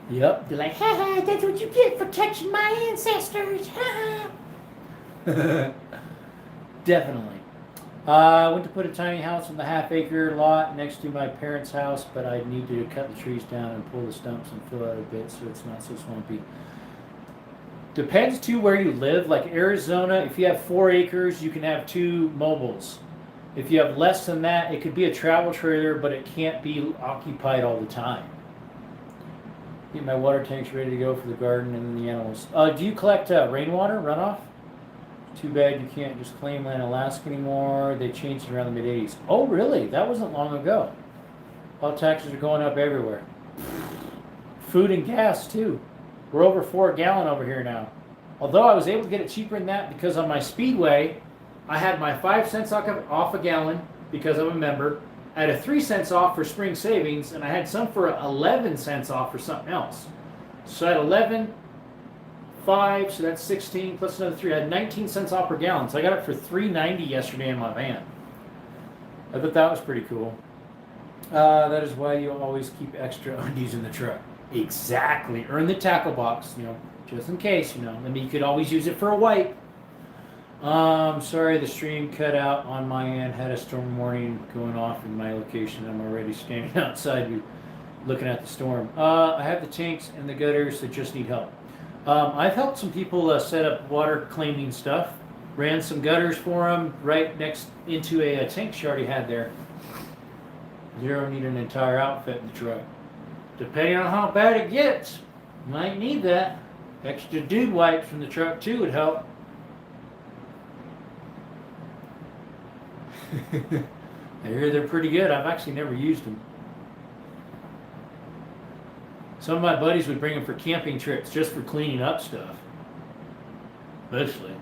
Yep. They're like, ha ha, that's what you get for touching my ancestors. Ha ha. Definitely. I went to put a tiny house on the half-acre lot next to my parents' house, but I need to cut the trees down and pull the stumps and fill out a bit so it's not so swampy. Depends, too, where you live. Like Arizona, if you have 4 acres, you can have 2 mobiles. If you have less than that, it could be a travel trailer, but it can't be occupied all the time. Get my water tanks ready to go for the garden and the animals. Do you collect rainwater, runoff? Too bad you can't just claim land in Alaska anymore. They changed it around the mid-'80s. Oh, really? That wasn't long ago. All taxes are going up everywhere. Food and gas, too. We're over $4 a gallon over here now. Although I was able to get it cheaper than that because on my Speedway, I had my 5 cents off a gallon because I'm a member. I had a 3 cents off for spring savings, and I had some for 11 cents off for something else. So I had 11, 5, so that's 16 plus another 3. I had 19 cents off per gallon, so I got it for $3.90 yesterday in my van. I thought that was pretty cool. That is why you always keep extra undies in the truck. Exactly. Earn the tackle box, just in case, And you could always use it for a wipe. Sorry, the stream cut out on my end. Had a storm warning going off in my location. I'm already standing outside looking at the storm. I have the tanks and the gutters that just need help. I've helped some people set up water claiming stuff. Ran some gutters for them right next into a tank she already had there. Zero need an entire outfit in the truck. Depending on how bad it gets, might need that. Extra dude wipes from the truck too would help. I hear they're pretty good. I've actually never used them. Some of my buddies would bring them for camping trips just for cleaning up stuff. Mostly.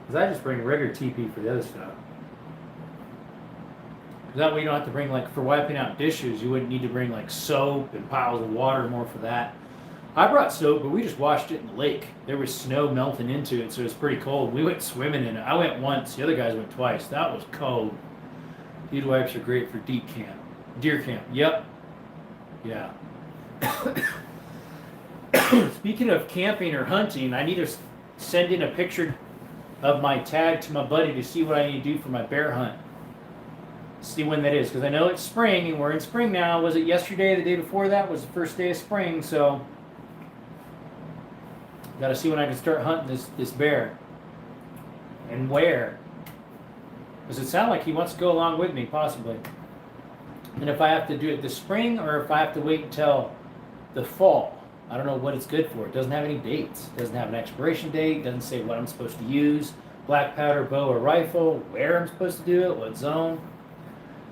Because I just bring a regular TP for the other stuff. That way you don't have to bring, for wiping out dishes, you wouldn't need to bring, soap and piles of water more for that. I brought soap, but we just washed it in the lake. There was snow melting into it, so it was pretty cold. We went swimming in it. I went once. The other guys went twice. That was cold. Deer wipes are great for deer camp. Yep. Yeah. Speaking of camping or hunting, I need to send in a picture of my tag to my buddy to see what I need to do for my bear hunt. See when that is, because I know it's spring and we're in spring now. Was it yesterday? The day before that was the first day of spring, so got to see when I can start hunting this bear and where. Does it sound like he wants to go along with me, possibly? And if I have to do it this spring or if I have to wait until the fall. I don't know what it's good for. It doesn't have any dates. It doesn't have an expiration date. It doesn't say what I'm supposed to use. Black powder, bow, or rifle. Where I'm supposed to do it. What zone.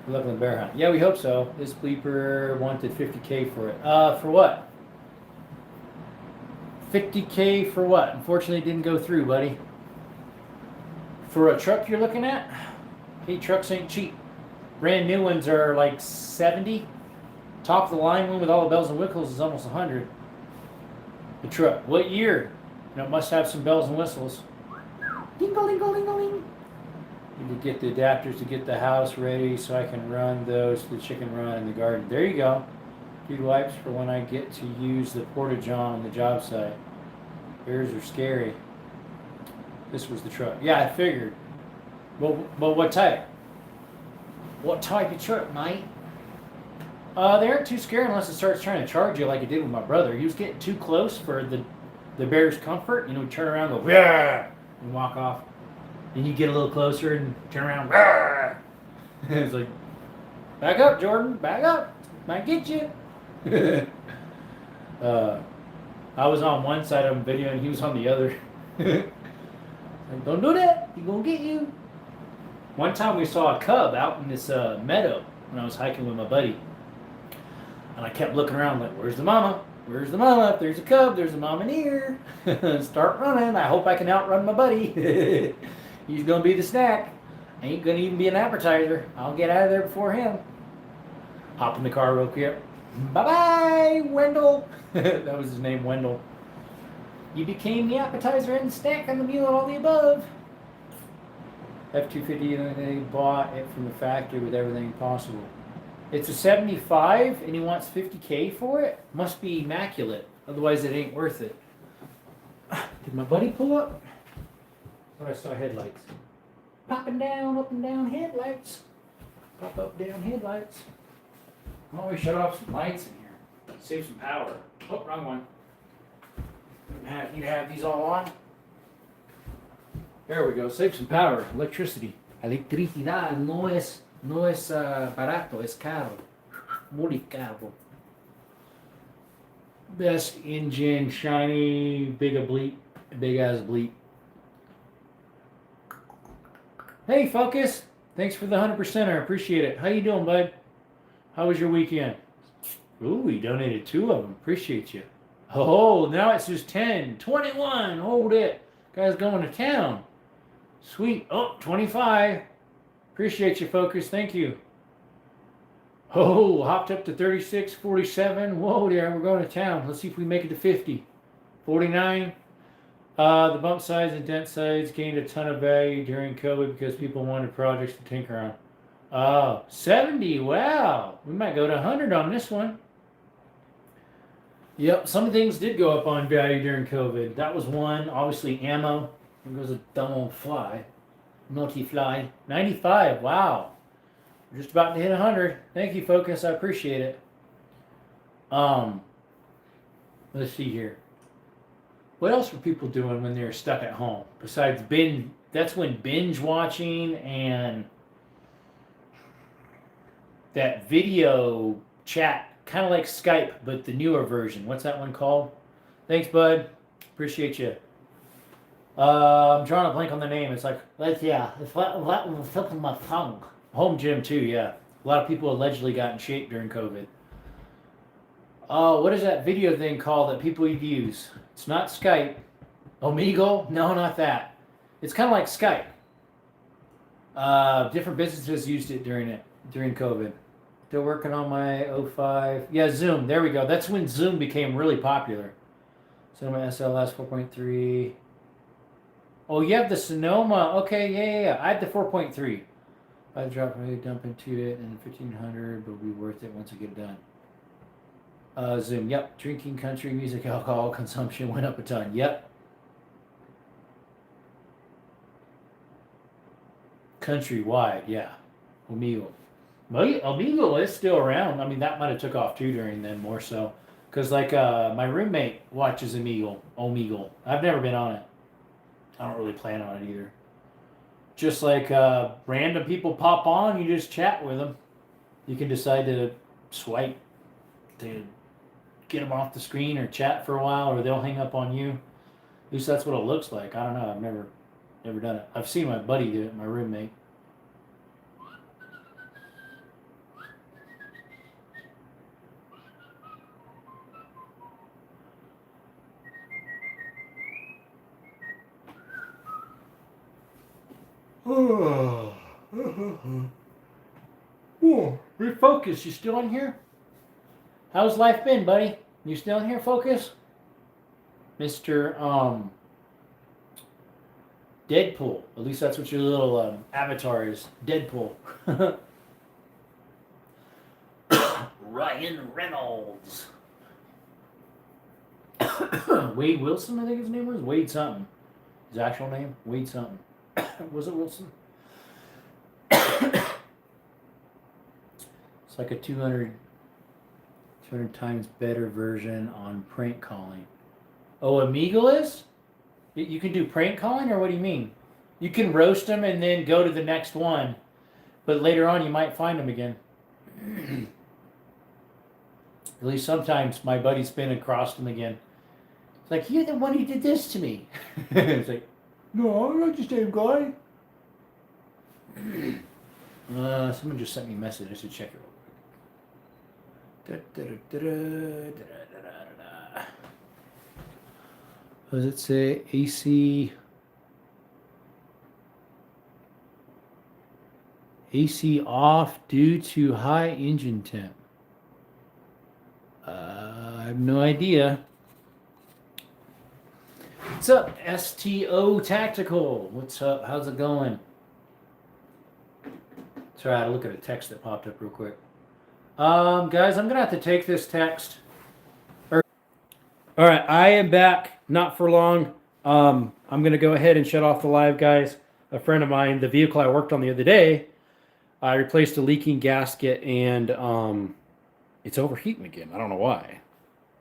We're looking at the bear hunt. Yeah, we hope so. This bleeper wanted $50K for it. For what? $50K for what? Unfortunately, it didn't go through, buddy. For a truck you're looking at? Hey, trucks ain't cheap. Brand new ones are like 70. Top of the line one with all the bells and whistles is almost 100. The truck. What year? You know, it must have some bells and whistles. Dingle, dingle, dingle, ding. Need to get the adapters to get the house ready so I can run those to the chicken run in the garden. There you go. Deer wipes for when I get to use the porta-john on the job site. Bears are scary. This was the truck. Yeah, I figured. Well, what type? What type of truck, mate? They aren't too scary unless it starts trying to charge you like it did with my brother. He was getting too close for the bear's comfort. You know, turn around and go, yeah, and walk off. Then you get a little closer and turn around, yeah. It's like, back up, Jordan, back up. Might get you. I was on one side of him video and he was on the other. Like, don't do that. He's going to get you. One time we saw a cub out in this meadow when I was hiking with my buddy. And I kept looking around like, where's the mama? Where's the mama? If there's a cub, there's a mama near. Start running. I hope I can outrun my buddy. He's going to be the snack. Ain't going to even be an appetizer. I'll get out of there before him. Hop in the car real quick. Bye-bye, Wendell. That was his name, Wendell. You became the appetizer and the snack and the meal and all the above. F-250, they bought it from the factory with everything possible. It's a 75 and he wants $50K for it? Must be immaculate. Otherwise it ain't worth it. Did my buddy pull up? I thought I saw headlights. Popping down, up and down headlights. Pop up, down headlights. Oh, we shut off some lights in here. Save some power. Oh, wrong one. You have these all on? There we go. Save some power. Electricity. Electricidad no es barato, es caro. Muy caro. Best engine, shiny, big ass bleep. Hey, Focus. Thanks for the 100%. I appreciate it. How you doing, bud? How was your weekend? Ooh, we donated 2 of them. Appreciate you. Oh, now it's just 10. 21. Hold it. Guy's going to town. Sweet. Oh, 25. Appreciate you, Focus. Thank you. Oh, hopped up to 36, 47. Whoa there, we're going to town. Let's see if we make it to 50. 49. The bump size and dent size gained a ton of value during COVID because people wanted projects to tinker on. Oh, 70. Wow. We might go to 100 on this one. Yep, some things did go up on value during COVID. That was one. Obviously, ammo. There goes a dumb old fly. Naughty fly. 95. Wow. We're just about to hit 100. Thank you, Focus. I appreciate it. Let's see here. What else were people doing when they were stuck at home? Besides binge. That's when binge watching and that video chat. Kind of like Skype, but the newer version. What's that one called? Thanks, bud. Appreciate you. I'm drawing a blank on the name. It's like, it's flipping my tongue. Home gym too, yeah. A lot of people allegedly got in shape during COVID. What is that video thing called that people use? It's not Skype. Omegle? No, not that. It's kind of like Skype. Different businesses used it during COVID. Still working on my 05. Yeah, Zoom. There we go. That's when Zoom became really popular. Sonoma SLS 4.3. Oh, you have the Sonoma. Okay, yeah. I have the 4.3. I drop really dump into it and 1500, but it'll be worth it once I get it done. Zoom. Yep. Drinking, country music, alcohol consumption went up a ton. Yep. Countrywide, yeah. Omegle. Omegle is still around. I mean, that might have took off too during then, more so. Because, like, my roommate watches Omegle. I've never been on it. I don't really plan on it either. Just like random people pop on, you just chat with them. You can decide to swipe to get them off the screen or chat for a while, or they'll hang up on you. At least that's what it looks like. I don't know. I've never done it. I've seen my buddy do it, my roommate. Oh, refocus. You still in here? How's life been, buddy? You still in here, Focus? Mr. Deadpool. At least that's what your little avatar is. Deadpool. Ryan Reynolds. Wade Wilson, I think his name was. Wade something. His actual name? Wade something. Was it Wilson? It's like a 200 times better version on prank calling. Oh, Omegle is? You can do prank calling, or what do you mean? You can roast them and then go to the next one, but later on you might find them again. At least sometimes my buddy's been across them again. It's like, you're the one who did this to me. It's like, no, I'm not the same guy. Someone just sent me a message. I should check it real quick. What does it say? AC off due to high engine temp. I have no idea. What's up, STO Tactical? What's up? How's it going? Sorry, I had to look at a text that popped up real quick. Guys, I'm gonna have to take this text. All right, I am back. Not for long. I'm gonna go ahead and shut off the live, guys. A friend of mine, the vehicle I worked on the other day, I replaced a leaking gasket, and it's overheating again. I don't know why.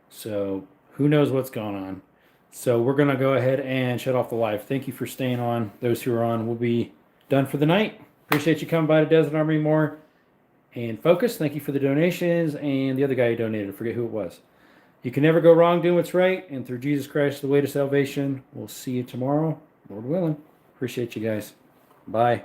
So who knows what's going on. So we're going to go ahead and shut off the live. Thank you for staying on. Those who are on will be done for the night. Appreciate you coming by to Desert Army more. And Focus, thank you for the donations. And the other guy who donated, I forget who it was. You can never go wrong doing what's right. And through Jesus Christ, the way to salvation. We'll see you tomorrow, Lord willing. Appreciate you guys. Bye.